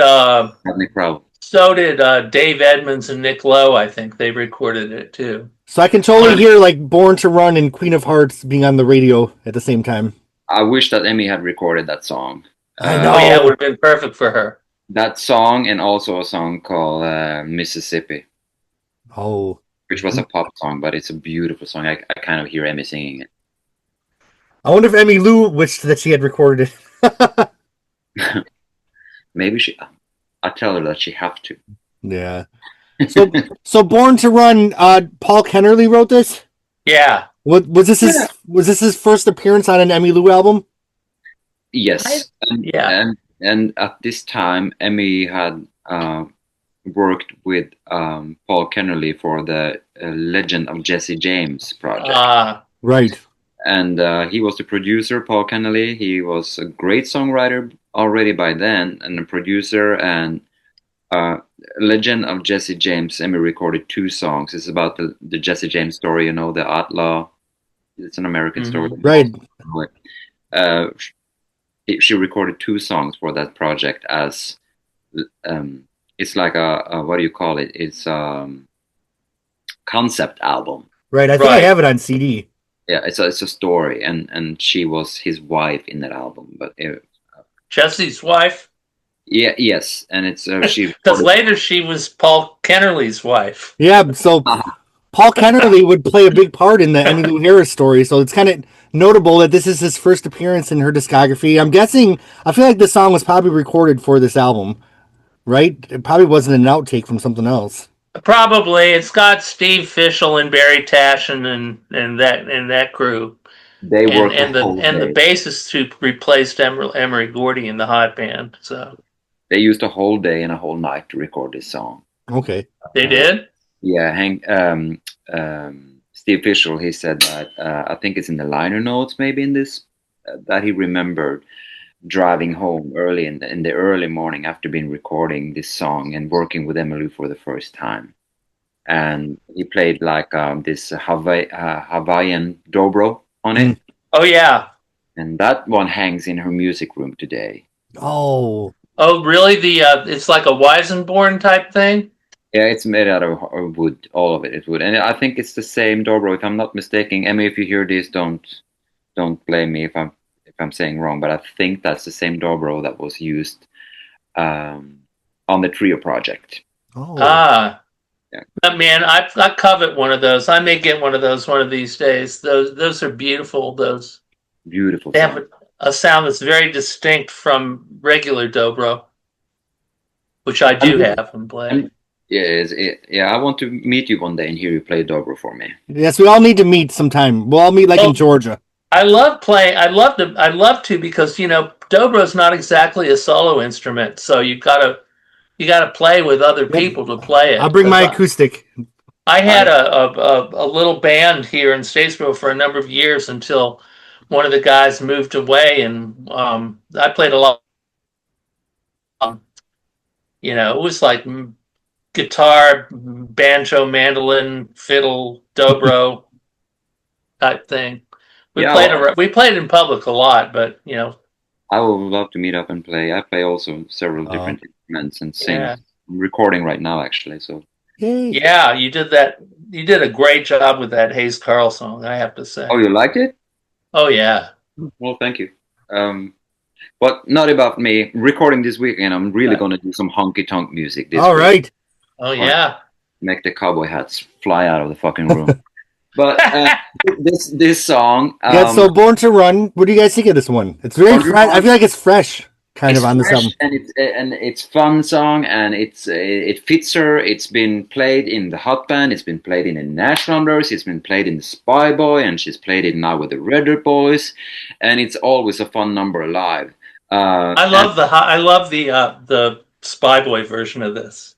Speaker 3: Nick Crow.
Speaker 2: So did Dave Edmonds and Nick Lowe. I think they recorded it too.
Speaker 1: So I can totally hear like Born to Run and Queen of Hearts being on the radio at the same time.
Speaker 3: I wish that Emmy had recorded that song.
Speaker 1: I know.
Speaker 2: Oh yeah, it would have been perfect for her.
Speaker 3: That song and also a song called Mississippi,
Speaker 1: Oh.
Speaker 3: which was a pop song, but it's a beautiful song. I kind of hear Emmy singing it.
Speaker 1: I wonder if Emmylou wished that she had recorded it.
Speaker 3: Maybe I tell her that she have to.
Speaker 1: Yeah. So Born to Run, Paul Kennerly wrote this?
Speaker 2: Yeah.
Speaker 1: Was this his first appearance on an Emmylou album?
Speaker 3: Yes.
Speaker 2: Yeah.
Speaker 3: And at this time, Emmy had worked with Paul Kennerly for the Legend of Jesse James project.
Speaker 1: Right.
Speaker 3: And he was the producer, Paul Kennerly. He was a great songwriter already by then, and a producer. And Legend of Jesse James, Emmy recorded 2 songs. It's about the Jesse James story, the outlaw. It's an American story.
Speaker 1: Right.
Speaker 3: She recorded 2 songs for that project as it's like a what do you call it? It's concept album.
Speaker 1: Right. I think I have it on CD.
Speaker 3: Yeah, it's a story, and she was his wife in that album, but
Speaker 2: Jesse's wife.
Speaker 3: Yeah, yes, and it's she
Speaker 2: because later she was Paul Kennerly's wife.
Speaker 1: Yeah, so Paul Kennerly would play a big part in the Emmylou Harris story, so it's kind of notable that this is his first appearance in her discography. I feel like the song was probably recorded for this album, right? It probably wasn't an outtake from something else.
Speaker 2: Probably. It's got Steve Fischel and Barry Tashin and that crew.
Speaker 3: They worked
Speaker 2: and the bassist who replaced Emery Gordy in the hot band. So
Speaker 3: they used a whole day and a whole night to record this song.
Speaker 1: Okay.
Speaker 2: They did?
Speaker 3: Yeah, Steve Fischel, he said that I think it's in the liner notes maybe in this that he remembered driving home early in the early morning after being recording this song and working with Emmylou for the first time, and he played like this Hawaiian dobro on it.
Speaker 2: Oh yeah,
Speaker 3: and that one hangs in her music room today.
Speaker 1: Oh
Speaker 2: really? It's like a Weisenborn type thing.
Speaker 3: Yeah, it's made out of wood, all of it is wood, and I think it's the same dobro if I'm not mistaken. Emmy, if you hear this, don't blame me if I'm saying wrong, but I think that's the same dobro that was used on the Trio project.
Speaker 1: Oh.
Speaker 2: Yeah. Man, I covet one of those. I may get one of those one of these days. Those are beautiful. Those
Speaker 3: beautiful.
Speaker 2: They have a sound that's very distinct from regular dobro, which I do have and play.
Speaker 3: Yeah, I want to meet you one day and hear you play dobro for me.
Speaker 1: Yes, we all need to meet sometime. We'll all meet in Georgia.
Speaker 2: I love to because dobro is not exactly a solo instrument, so you gotta play with other people to play it.
Speaker 1: I'll bring my acoustic.
Speaker 2: I had a little band here in Statesboro for a number of years until one of the guys moved away, and I played a lot. It was like guitar, banjo, mandolin, fiddle, dobro type thing. We played in public a lot, but
Speaker 3: I would love to meet up and play. I play also several different instruments and sing. Yeah. I'm recording right now, actually. So
Speaker 2: yeah, you did that. You did a great job with that Hayes Carl song, I have to say.
Speaker 3: Oh, you liked it?
Speaker 2: Oh yeah.
Speaker 3: Well, thank you. But not about me. Recording this weekend, I'm really going to do some honky tonk music.
Speaker 1: All right.
Speaker 2: Oh yeah.
Speaker 3: Make the cowboy hats fly out of the fucking room. But this song.
Speaker 1: So Born to Run. What do you guys think of this one? It's very fresh. I feel like it's fresh, kind of on this album.
Speaker 3: And it's fun song, and it fits her. It's been played in the hot band. It's been played in the National Numbers. It's been played in the Spy Boy, and she's played it now with the Redder Boys. And it's always a fun number live.
Speaker 2: I love the Spy Boy version of this.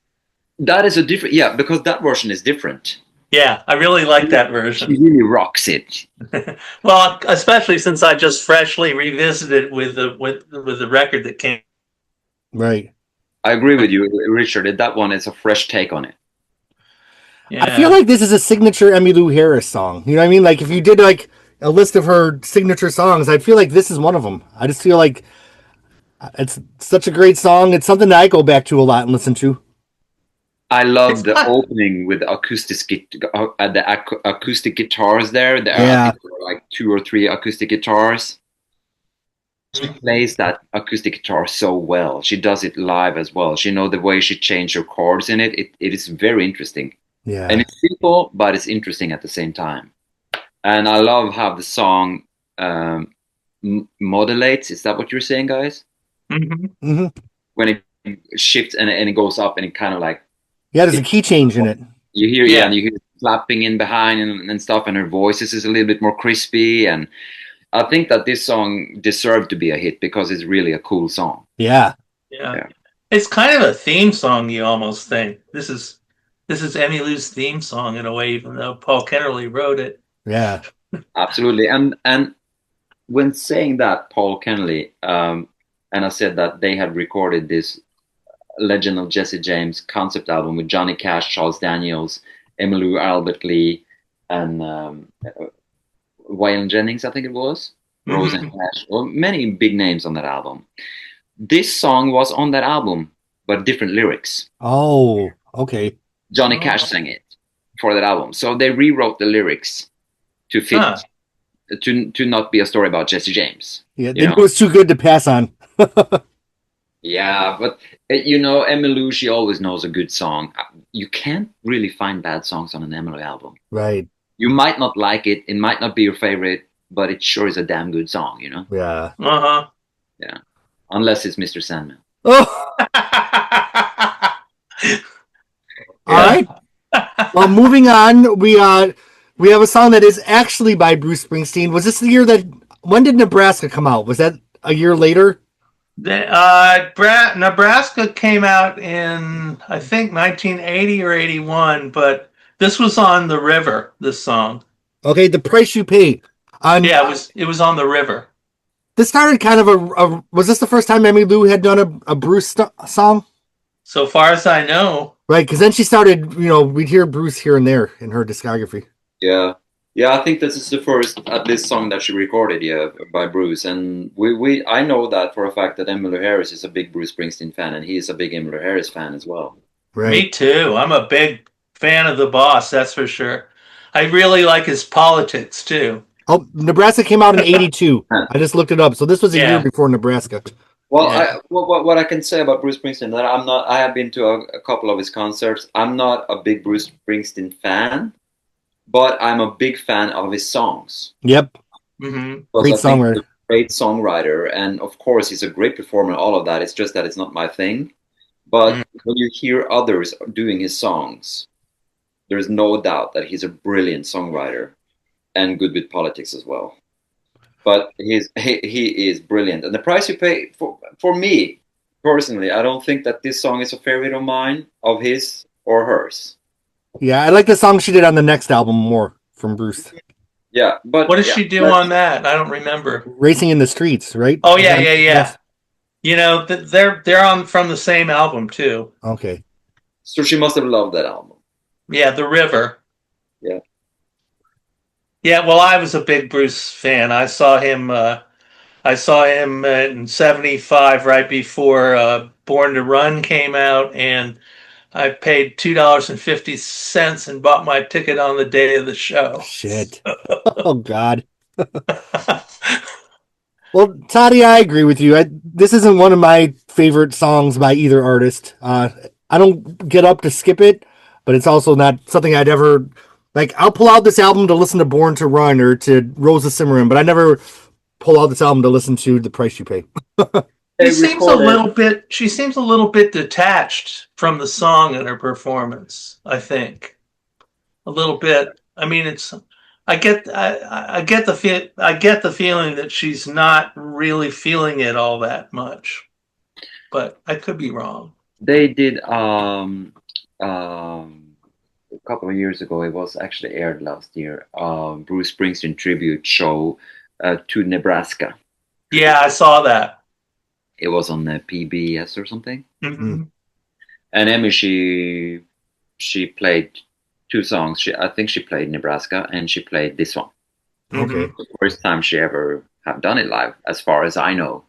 Speaker 3: That is a different, because that version is different.
Speaker 2: Yeah, I really like that version.
Speaker 3: She really rocks it.
Speaker 2: Well, especially since I just freshly revisited with the record that came.
Speaker 1: Right.
Speaker 3: I agree with you, Richard. That one is a fresh take on it.
Speaker 1: Yeah. I feel like this is a signature Emmylou Harris song. You know what I mean? Like if you did like a list of her signature songs, I feel like this is one of them. I just feel like it's such a great song. It's something that I go back to a lot and listen to.
Speaker 3: I love
Speaker 2: It's
Speaker 3: the
Speaker 2: not.
Speaker 3: opening with the acoustic guitars there. There are, I
Speaker 1: Yeah.
Speaker 3: think there are like 2 or 3 acoustic guitars. She plays that acoustic guitar so well. She does it live as well. She know the way she changed her chords in it. It is very interesting. And
Speaker 1: Yeah.
Speaker 3: it's simple, but it's interesting at the same time. And I love how the song modulates. Is that what you're saying, guys?
Speaker 2: Mhm.
Speaker 1: Hmm.
Speaker 3: When it shifts and it goes up and it kind of like
Speaker 1: Yeah, there's a
Speaker 3: it,
Speaker 1: key change in it.
Speaker 3: you hear, yeah,
Speaker 2: Yeah.
Speaker 3: and you hear clapping in behind and stuff, and her voice is a little bit more crispy. And I think that this song deserved to be a hit because it's really a cool song.
Speaker 1: Yeah.
Speaker 2: Yeah.
Speaker 3: Yeah,
Speaker 2: It's kind of a theme song, you almost think. This is Emmylou's theme song in a way, even though Paul Kennerly wrote it.
Speaker 1: Yeah.
Speaker 3: absolutely. And when saying that, Paul Kenley, and I said that they had recorded this Legend of Jesse James concept album with Johnny Cash, Charles Daniels, Emmylou, Albert Lee, and Waylon Jennings, I think it was, Rose and Cash. Well, many big names on that album. This song was on that album, but different lyrics.
Speaker 1: Oh, okay.
Speaker 3: Johnny Cash sang it for that album, so they rewrote the lyrics to fit
Speaker 2: Huh.
Speaker 3: to not be a story about Jesse James.
Speaker 1: Yeah,
Speaker 3: You
Speaker 1: they knew
Speaker 3: know?
Speaker 1: it was too good to pass on.
Speaker 3: Yeah, but Emmylou, she always knows a good song. You can't really find bad songs on an Emmylou album.
Speaker 1: Right.
Speaker 3: You might not like it, it might not be your favorite, but it sure is a damn good song, you know?
Speaker 1: Yeah.
Speaker 2: Uh-huh.
Speaker 3: Yeah. Unless it's Mr. Sandman.
Speaker 1: Oh, all
Speaker 3: Yeah.
Speaker 1: right. Well, moving on, we have a song that is actually by Bruce Springsteen. Was this the year that when did Nebraska come out? Was that a year later?
Speaker 2: Nebraska came out in, I think, 1980 or 81, but this was on the river, this song.
Speaker 1: Okay, The Price You Pay. On
Speaker 2: Yeah, it was on the river.
Speaker 1: this started kind of a was this the first time Emmylou had done a Bruce song?
Speaker 2: So far as I know.
Speaker 1: Right, because then she started, we'd hear Bruce here and there in her discography.
Speaker 3: Yeah. Yeah, I think this is the first at least song that she recorded, yeah, by Bruce. And I know that for a fact that Emmylou Harris is a big Bruce Springsteen fan, and he is a big Emmylou Harris fan as well.
Speaker 1: Right.
Speaker 2: Me too. I'm a big fan of the boss, that's for sure. I really like his politics too.
Speaker 1: Oh, Nebraska came out in '82. I just looked it up. So this was a year before Nebraska.
Speaker 3: Well,
Speaker 2: Yeah.
Speaker 3: what I can say about Bruce Springsteen that I have been to a couple of his concerts. I'm not a big Bruce Springsteen fan, but I'm a big fan of his songs.
Speaker 1: Yep.
Speaker 2: Mm-hmm.
Speaker 1: Great
Speaker 3: I think
Speaker 1: songwriter.
Speaker 3: he's a great songwriter, and of course he's a great performer. All of that. It's just that it's not my thing. But when you hear others doing his songs, there's no doubt that he's a brilliant songwriter and good with politics as well. But he is brilliant. And The Price You Pay, for me personally, I don't think that this song is a favorite of mine, of his or hers.
Speaker 1: Yeah, I like the song she did on the next album more from Bruce.
Speaker 3: Yeah, but
Speaker 2: What does she do on that? I don't remember.
Speaker 1: Racing in the Streets, right?
Speaker 2: Oh yeah. You know, they're on from the same album too.
Speaker 1: Okay.
Speaker 3: So she must have loved that album.
Speaker 2: Yeah, The River.
Speaker 3: Yeah.
Speaker 2: Yeah, well, I was a big Bruce fan. I saw him in '75, right before Born to Run came out, and I paid $2.50 and bought my ticket on the day of the show.
Speaker 1: Shit. Oh God. Well, Toddy, I agree with you. This isn't one of my favorite songs by either artist. I don't get up to skip it, but it's also not something I'd ever like. I'll pull out this album to listen to Born to Run or to Rosa Cimarron, but I never pull out this album to listen to The Price You Pay.
Speaker 2: She seems a little bit detached from the song and her performance, I think. A little bit. I mean, I get the feeling that she's not really feeling it all that much. But I could be wrong.
Speaker 3: They did a couple of years ago, it was actually aired last year, Bruce Springsteen tribute show to Nebraska.
Speaker 2: Yeah, I saw that.
Speaker 3: It was on PBS or something.
Speaker 2: Mm-hmm.
Speaker 3: And Emmy, she played 2 songs. I think she played Nebraska and she played this one.
Speaker 1: Okay.
Speaker 3: The first time she ever have done it live, as far as I know,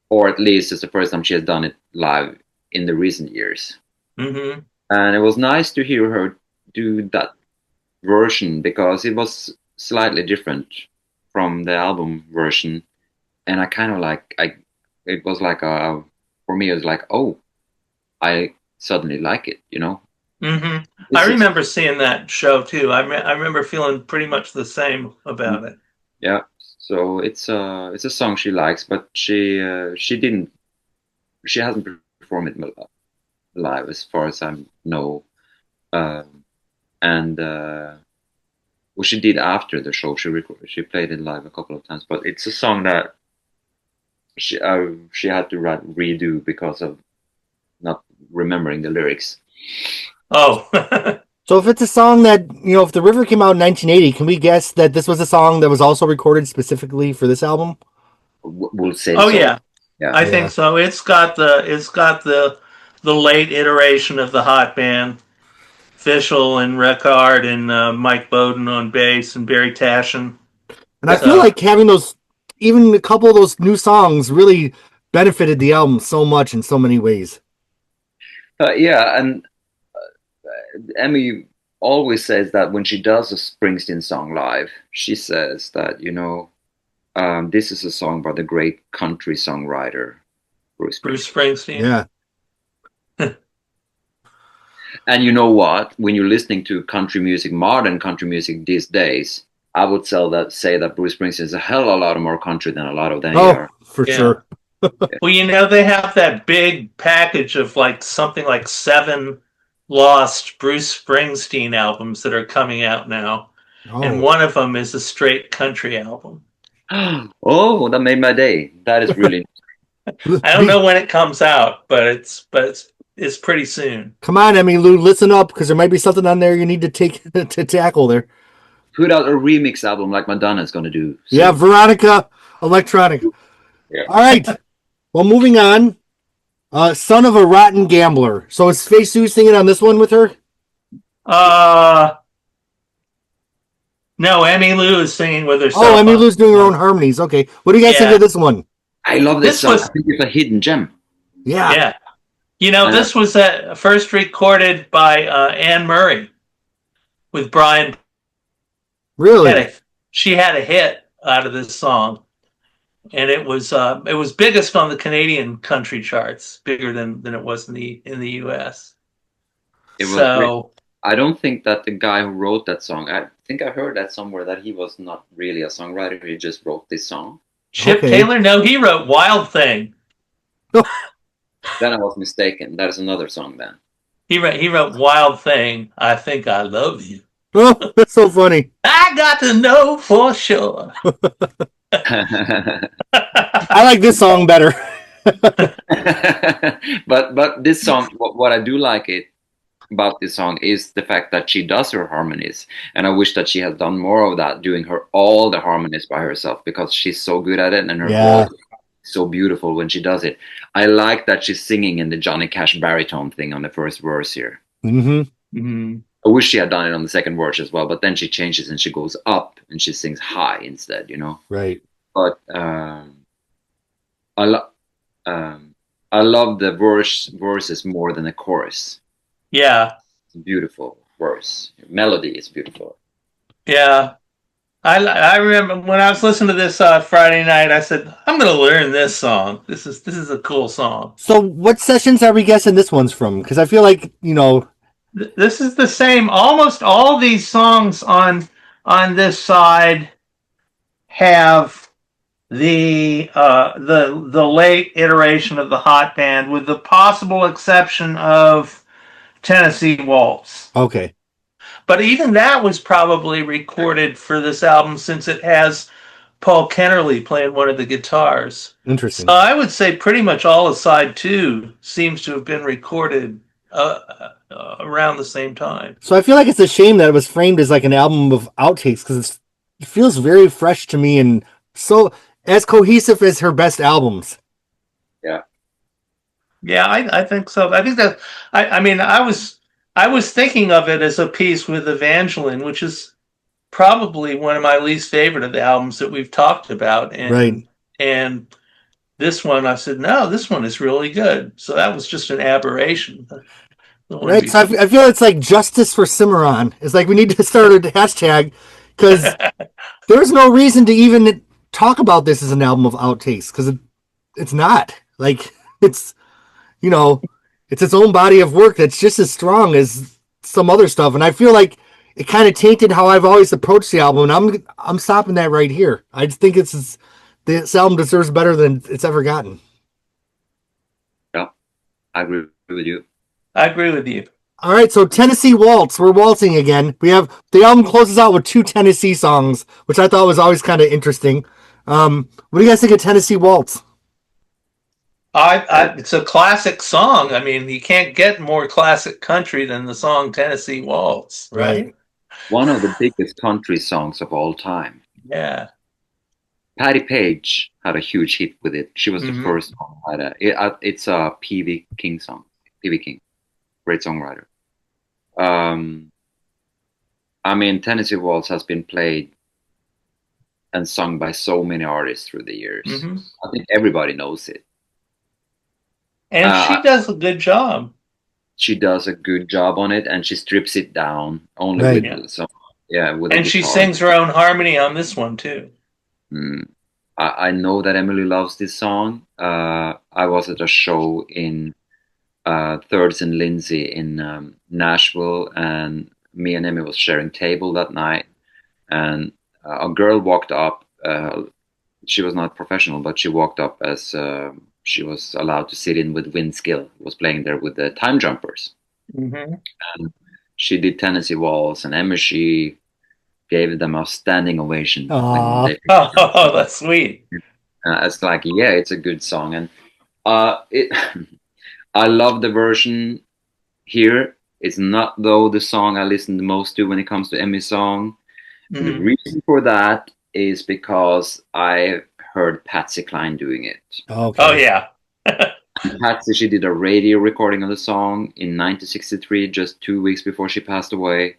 Speaker 3: or at least it's the first time she has done it live in the recent years.
Speaker 2: Mm-hmm.
Speaker 3: And it was nice to hear her do that version because it was slightly different from the album version, and I kind of like I. It was like a for me. It was like, oh, I suddenly like it. You know,
Speaker 2: I
Speaker 3: this is
Speaker 2: remember seeing that show too. I remember feeling pretty much the same about it.
Speaker 3: yeah. So it's a song she likes, but she hasn't performed it live as far as I know. Um, and well, she did after the show. She played it live a couple of times, but it's a song that she had to redo because of not remembering the lyrics.
Speaker 2: Oh,
Speaker 1: So if it's a song that, if The River came out in 1980, can we guess that this was a song that was also recorded specifically for this album?
Speaker 3: We'll say
Speaker 2: oh
Speaker 3: so.
Speaker 2: yeah,
Speaker 3: Yeah.
Speaker 2: I think so. It's got the late iteration of the hot band, Fischl and Reckard and Mike Bowden on bass and Barry Tashin.
Speaker 1: And I feel like having even a couple of those new songs really benefited the album so much in so many ways.
Speaker 3: Yeah, and Emmy always says that when she does a Springsteen song live, she says that, this is a song by the great country songwriter, Bruce
Speaker 2: Springsteen.
Speaker 1: Yeah.
Speaker 3: And you know what? When you're listening to country music, modern country music these days, I would say that Bruce Springsteen is a hell of a lot more country than a lot of them are.
Speaker 1: For sure.
Speaker 2: Well, they have that big package of something like 7 lost Bruce Springsteen albums that are coming out now.
Speaker 1: Oh.
Speaker 2: And one of them is a straight country album.
Speaker 3: Oh, that made my day. That is really
Speaker 2: I don't know when it comes out, but it's pretty soon.
Speaker 1: Come on, Emmylou, listen up, because there might be something on there you need to tackle there.
Speaker 3: Put out a remix album like Madonna's going to do.
Speaker 1: So. Yeah, Veronica Electronic. Yeah. All right. Well, moving on. Son of a Rotten Gambler. So is Faye Sue singing on this one with her?
Speaker 2: No, Emmylou is singing with herself.
Speaker 1: Oh, Emmylou's doing her own harmonies. Okay. What do you guys think of this one?
Speaker 3: I love this song. I think it's a hidden gem.
Speaker 1: Yeah.
Speaker 2: Yeah. This was first recorded by Anne Murray with Brian.
Speaker 1: Really?
Speaker 2: She had a hit out of this song. And it was biggest on the Canadian country charts, bigger than it was in the US.
Speaker 3: I don't think that the guy who wrote that song, I think I heard that somewhere that he was not really a songwriter, he just wrote this song.
Speaker 2: Chip Taylor? No, he wrote Wild Thing.
Speaker 1: Oh.
Speaker 3: Then I was mistaken. That is another song then.
Speaker 2: He wrote Wild Thing, I Think I Love You.
Speaker 1: Oh, that's so funny.
Speaker 2: I got to know for sure.
Speaker 1: I like this song better.
Speaker 3: but this song, what I do like about this song is the fact that she does her harmonies, and I wish that she had done more of that, doing all the harmonies by herself, because she's so good at it, and her voice is so beautiful when she does it. I like that she's singing in the Johnny Cash baritone thing on the first verse here. I wish she had done it on the second verse as well, but then she changes and she goes up and she sings high instead,
Speaker 1: Right.
Speaker 3: But I love the verses more than the chorus.
Speaker 2: Yeah.
Speaker 3: It's a beautiful verse. Melody is beautiful.
Speaker 2: Yeah. I remember when I was listening to this Friday night, I said, I'm going to learn this song. This is a cool song.
Speaker 1: So what sessions are we guessing this one's from? Because I feel like,
Speaker 2: this is the same. Almost all these songs on this side have the late iteration of the hot band, with the possible exception of Tennessee Waltz.
Speaker 1: Okay.
Speaker 2: But even that was probably recorded for this album, since it has Paul Kennerly playing one of the guitars.
Speaker 1: Interesting.
Speaker 2: So I would say pretty much all of side 2 seems to have been recorded around the same time.
Speaker 1: So I feel like it's a shame that it was framed as like an album of outtakes, because it feels very fresh to me and so as cohesive as her best albums.
Speaker 2: Yeah, I think so. I think that I was thinking of it as a piece with Evangeline, which is probably one of my least favorite of the albums that we've talked about. And this one, I said, no, this one is really good. So that was just an aberration. The one
Speaker 1: Right, so I feel it's like justice for Cimarron. It's like we need to start a hashtag because there's no reason to even talk about this as an album of outtakes because it's not. Like it's you know it's its own body of work that's just as strong as some other stuff, and I feel like it kind of tainted how I've always approached the album. And I'm stopping that right here. I just think this album deserves better than it's ever gotten.
Speaker 3: Yeah, I agree with you.
Speaker 2: I agree with you.
Speaker 1: All right, so Tennessee Waltz. We're waltzing again. We have the album closes out with 2 Tennessee songs, which I thought was always kind of interesting. What do you guys think of Tennessee Waltz?
Speaker 2: It's a classic song. I mean, you can't get more classic country than the song Tennessee Waltz, right?
Speaker 3: One of the biggest country songs of all time.
Speaker 2: Yeah.
Speaker 3: Patti Page had a huge hit with it. She was the first songwriter. It's a P.B. King song. P.B. King, great songwriter. I mean, Tennessee Waltz has been played and sung by so many artists through the years. I think everybody knows it.
Speaker 2: And she does a good job.
Speaker 3: She does a good job on it, and she strips it down only with some. Yeah, with
Speaker 2: and she sings her own harmony on this one too.
Speaker 3: I know that Emily loves this song. I was at a show in Thirds and Lindsay in Nashville, and me and Emmy was sharing table that night, and a girl walked up. She was not professional, but she walked up as she was allowed to sit in with Vince Gill, who was playing there with the Time Jumpers. And she did Tennessee Waltz, and Emmy, she gave them a standing ovation.
Speaker 2: Oh, that's sweet.
Speaker 3: It's like, yeah, it's a good song, and I love the version here. It's not though the song I listen the most to when it comes to Emmy's song. The reason for that is because I heard Patsy Cline doing it.
Speaker 1: Okay.
Speaker 2: Oh yeah.
Speaker 3: Patsy, she did a radio recording of the song in 1963, just 2 weeks before she passed away.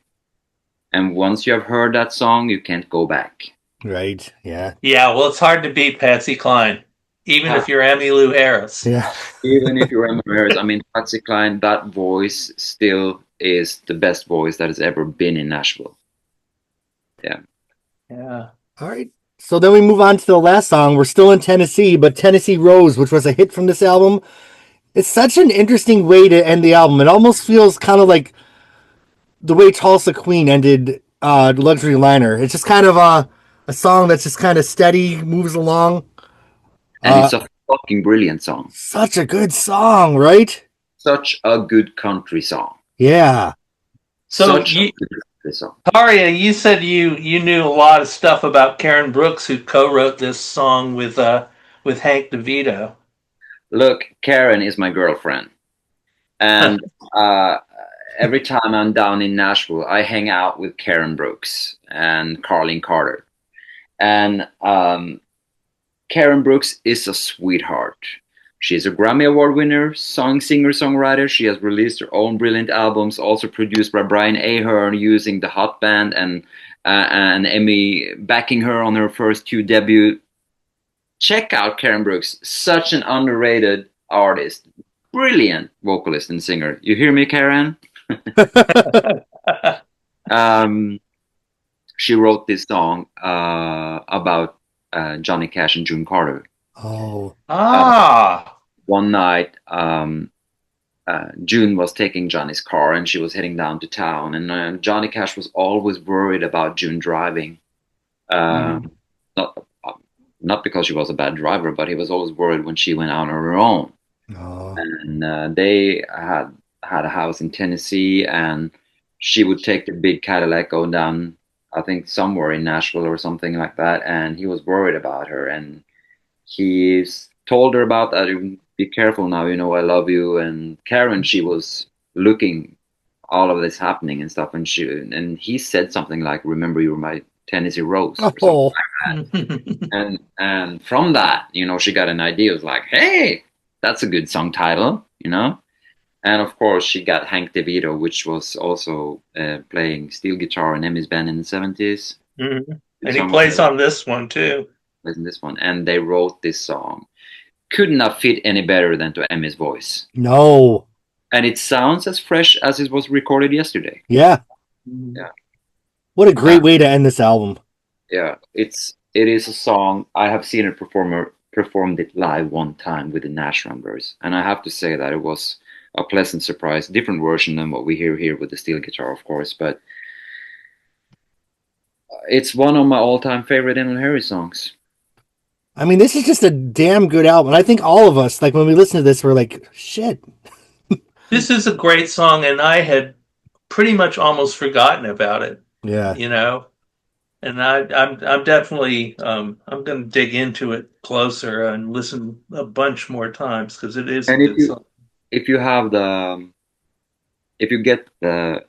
Speaker 3: And once you have heard that song, you can't go back.
Speaker 1: Right. Yeah.
Speaker 2: Yeah. Well, it's hard to beat Patsy Cline, even if you're Emmylou Harris.
Speaker 1: Yeah.
Speaker 3: Even if you're Emmylou Harris, I mean, Patsy Cline, that voice still is the best voice that has ever been in Nashville. Yeah.
Speaker 2: Yeah.
Speaker 1: All right. So then we move on to the last song. We're still in Tennessee, but Tennessee Rose, which was a hit from this album. It's such an interesting way to end the album. It almost feels kind of like the way Tulsa Queen ended Luxury Liner. It's just kind of a song that's just kind of steady, moves along.
Speaker 3: And it's a fucking brilliant song.
Speaker 1: Such a good song, right?
Speaker 3: Such a good country song.
Speaker 1: Yeah.
Speaker 2: So Taria, you said you knew a lot of stuff about Karen Brooks, who co-wrote this song with Hank DeVito.
Speaker 3: Look, Karen is my girlfriend, and every time I'm down in Nashville, I hang out with Karen Brooks and Carlene Carter, and Karen Brooks is a sweetheart. She's a Grammy Award winner, singer-songwriter. She has released her own brilliant albums, also produced by Brian Ahern using the Hot Band, and Emmy backing her on her first 2 debut. Check out Karen Brooks, such an underrated artist, brilliant vocalist and singer. You hear me, Karen? She wrote this song about Johnny Cash and June Carter.
Speaker 1: Oh.
Speaker 3: One night, June was taking Johnny's car, and she was heading down to town. And Johnny Cash was always worried about June driving. Not because she was a bad driver, but he was always worried when she went out on her own.
Speaker 1: Oh.
Speaker 3: And they had a house in Tennessee, and she would take the big Cadillac, go down, I think somewhere in Nashville or something like that. And he was worried about her, and he told her about that. Be careful now, you know I love you. And Karen, she was looking all of this happening and stuff, and he said something like, "Remember, you were my Tennessee Rose," or something like that. And from that, you know, she got an idea. It was like, hey, that's a good song title, you know. And of course, she got Hank DeVito, which was also playing steel guitar in Emmy's band in the 70s.
Speaker 2: And he plays on this one too.
Speaker 3: In this one, and they wrote this song. Could not fit any better than to Emmy's voice.
Speaker 1: No.
Speaker 3: And it sounds as fresh as it was recorded yesterday.
Speaker 1: Yeah.
Speaker 3: Yeah.
Speaker 1: What a great way to end this album.
Speaker 3: Yeah, it is a song. I have seen a performer performed it live one time with the Nash numbers, and I have to say that it was a pleasant surprise. Different version than what we hear here with the steel guitar, of course, but it's one of my all-time favorite Emmylou Harris songs.
Speaker 1: I mean, this is just a damn good album. I think all of us, like when we listen to this, we're like, shit.
Speaker 2: This is a great song, and I had pretty much almost forgotten about it.
Speaker 1: Yeah.
Speaker 2: You know, and I'm definitely I'm going to dig into it closer and listen a bunch more times because it is a
Speaker 3: And
Speaker 2: good song.
Speaker 3: if you have if you get the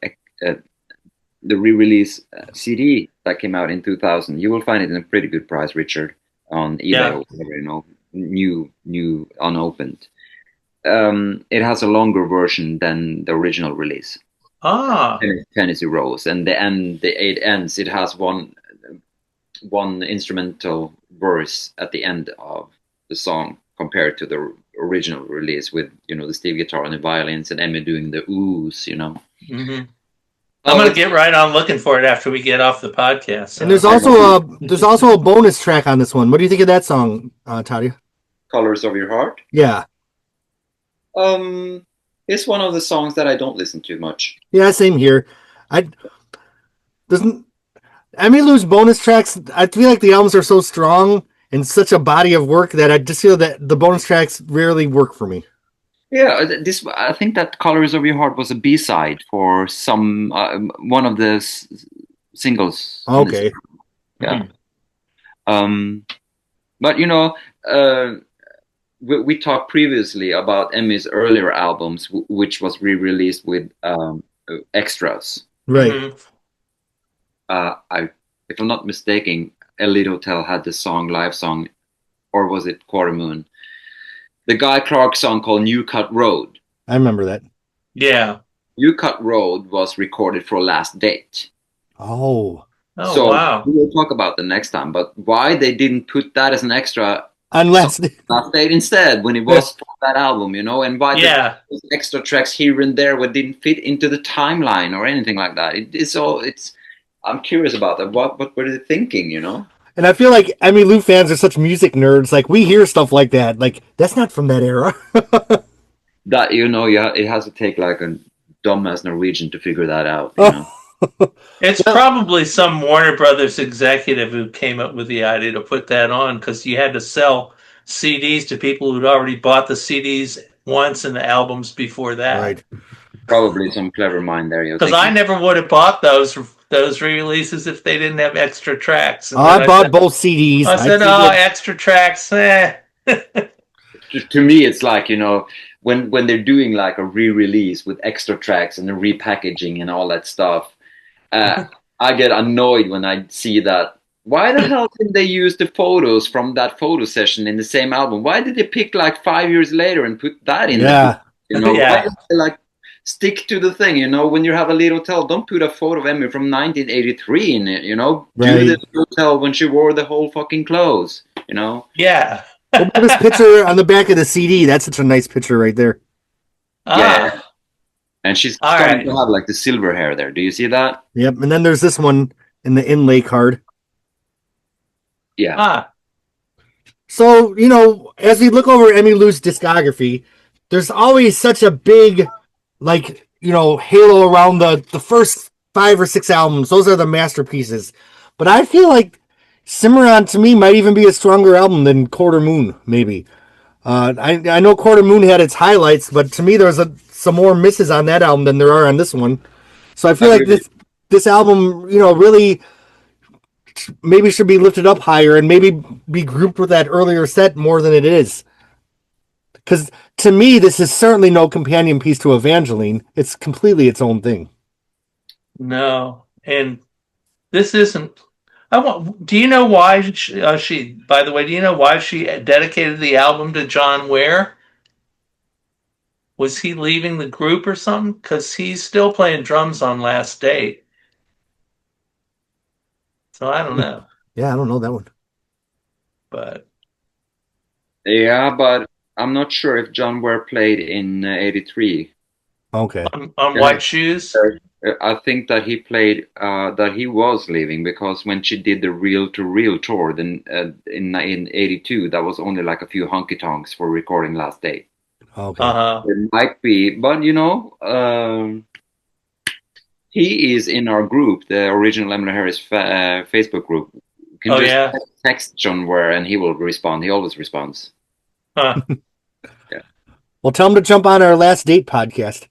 Speaker 3: re-release CD that came out in 2000, you will find it in a pretty good price, Richard, on eBay
Speaker 2: Yeah.
Speaker 3: or whatever, you know, new unopened. It has a longer version than the original release.
Speaker 2: Ah,
Speaker 3: Tennessee Rose, and it ends. It has one instrumental verse at the end of the song compared to the original release with, you know, the steel guitar and the violins and Emmy doing the oohs, you know.
Speaker 2: mm-hmm. I'm going to get right on looking for it after we get off the podcast. So.
Speaker 1: And there's also a bonus track on this one. What do you think of that song, Tadia?
Speaker 3: Colors of Your Heart.
Speaker 1: Yeah.
Speaker 3: It's one of the songs that I don't listen to much.
Speaker 1: Yeah, same here. Emmylou's bonus tracks, I feel like the albums are so strong and such a body of work that I just feel that the bonus tracks rarely work for me.
Speaker 3: Yeah, I think that "Colors of Your Heart" was a B-side for some one of the singles.
Speaker 1: Okay.
Speaker 3: Yeah. But you know, we talked previously about Emmy's earlier albums, which was re-released with extras.
Speaker 1: Right.
Speaker 3: Mm-hmm. If I'm not mistaken, Elite Hotel had the live song, or was it Quarter Moon? The Guy Clark song called New Cut Road.
Speaker 1: I remember that.
Speaker 2: Yeah.
Speaker 3: New Cut Road was recorded for Last Date.
Speaker 1: Oh.
Speaker 2: Oh, wow.
Speaker 3: We will talk about the next time, but why they didn't put that as an extra
Speaker 1: on Last
Speaker 3: Date instead when it was for that album, you know, and why those extra tracks here and there didn't fit into the timeline or anything like that. I'm curious about that. What were they thinking, you know?
Speaker 1: And I feel like Emmylou fans are such music nerds. Like, we hear stuff like that. Like, that's not from that era.
Speaker 3: That, you know, yeah, it has to take like a dumbass Norwegian to figure that out, you know?
Speaker 2: It's probably some Warner Brothers executive who came up with the idea to put that on because you had to sell CDs to people who'd already bought the CDs once and the albums before that.
Speaker 1: Right.
Speaker 3: Probably some clever mind there.
Speaker 2: Because I never would have bought those re-releases if they didn't have extra tracks. And
Speaker 1: I bought both CDs.
Speaker 2: I said, extra tracks. To
Speaker 3: me, it's like, you know, when they're doing like a re-release with extra tracks and the repackaging and all that stuff, I get annoyed when I see that. Why the hell didn't they use the photos from that photo session in the same album? Why did they pick like 5 years later and put that in?
Speaker 1: Yeah.
Speaker 3: You know, why did they like stick to the thing? You know, when you have a Little Hotel, don't put a photo of Emmy from 1983 in it. You know, do the hotel when she wore the whole fucking clothes. You know.
Speaker 2: Yeah.
Speaker 1: This picture on the back of the CD, that's such a nice picture right there.
Speaker 3: Yeah. And she's starting to have like the silver hair there. Do you see that?
Speaker 1: Yep. And then there's this one in the inlay card.
Speaker 3: Yeah.
Speaker 1: So, you know, as we look over Emmylou's discography, there's always such a big, like, you know, halo around the first 5 or 6 albums. Those are the masterpieces. But I feel like Cimarron, to me, might even be a stronger album than Quarter Moon, maybe. I know Quarter Moon had its highlights, but to me, there's some more misses on that album than there are on this one. So I feel like this album, you know, really maybe should be lifted up higher and maybe be grouped with that earlier set more than it is. Because to me, this is certainly no companion piece to Evangeline. It's completely its own thing.
Speaker 2: No, and this isn't. Do you know why she? By the way, do you know why she dedicated the album to John Ware? Was he leaving the group or something? Because he's still playing drums on Last Date. So I don't know.
Speaker 1: Yeah, I don't know that one.
Speaker 2: But
Speaker 3: yeah, but I'm not sure if John Ware played in '83.
Speaker 1: Okay.
Speaker 2: on
Speaker 3: Yeah.
Speaker 2: White Shoes.
Speaker 3: I think that he played that he was leaving because when she did the reel to reel tour, then in '82, that was only like a few honky tonks for recording Last Day.
Speaker 1: Okay.
Speaker 3: It might be, but he is in our group, the original Emmylou Harris Facebook group. You can just text John Ware and he will respond. He always responds.
Speaker 2: Huh.
Speaker 3: Yeah.
Speaker 1: Well, tell him to jump on our Last Date podcast.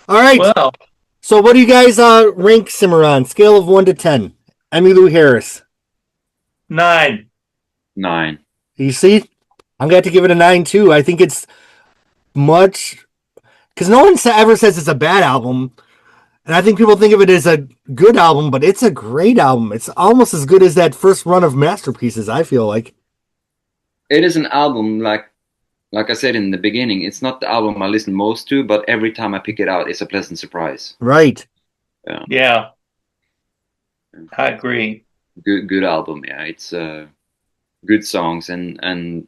Speaker 1: All right.
Speaker 2: Well,
Speaker 1: so what do you guys rank Cimarron? Scale of 1 to 10. Emmylou Harris.
Speaker 2: 9.
Speaker 3: 9.
Speaker 1: You see? I'm going to have to give it a 9 too. I think it's much... Because no one ever says it's a bad album. And I think people think of it as a good album, but it's a great album. It's almost as good as that first run of masterpieces, I feel like.
Speaker 3: It is an album, like I said in the beginning, it's not the album I listen most to, but every time I pick it out, it's a pleasant surprise.
Speaker 1: Right.
Speaker 2: Yeah. I agree.
Speaker 3: Good album, yeah. It's good songs, and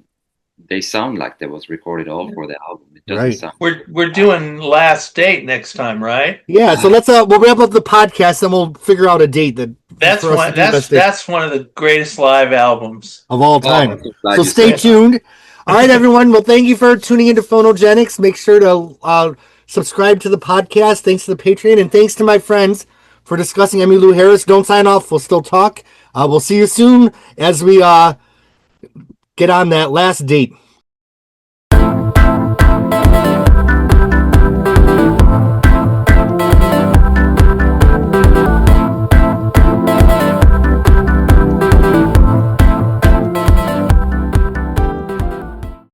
Speaker 3: they sound like they was recorded all for the album. It doesn't sound.
Speaker 2: We're doing Last Date next time, right?
Speaker 1: Yeah, so let's we'll wrap up the podcast and we'll figure out a date
Speaker 2: that's one of the greatest live albums
Speaker 1: of all time. So stay
Speaker 2: said.
Speaker 1: tuned. All right, everyone. Well, thank you for tuning into Phonogenics. Make sure to subscribe to the podcast. Thanks to the Patreon, and thanks to my friends for discussing Emmylou Harris. Don't sign off. We'll still talk. We'll see you soon as we get on that Last Date.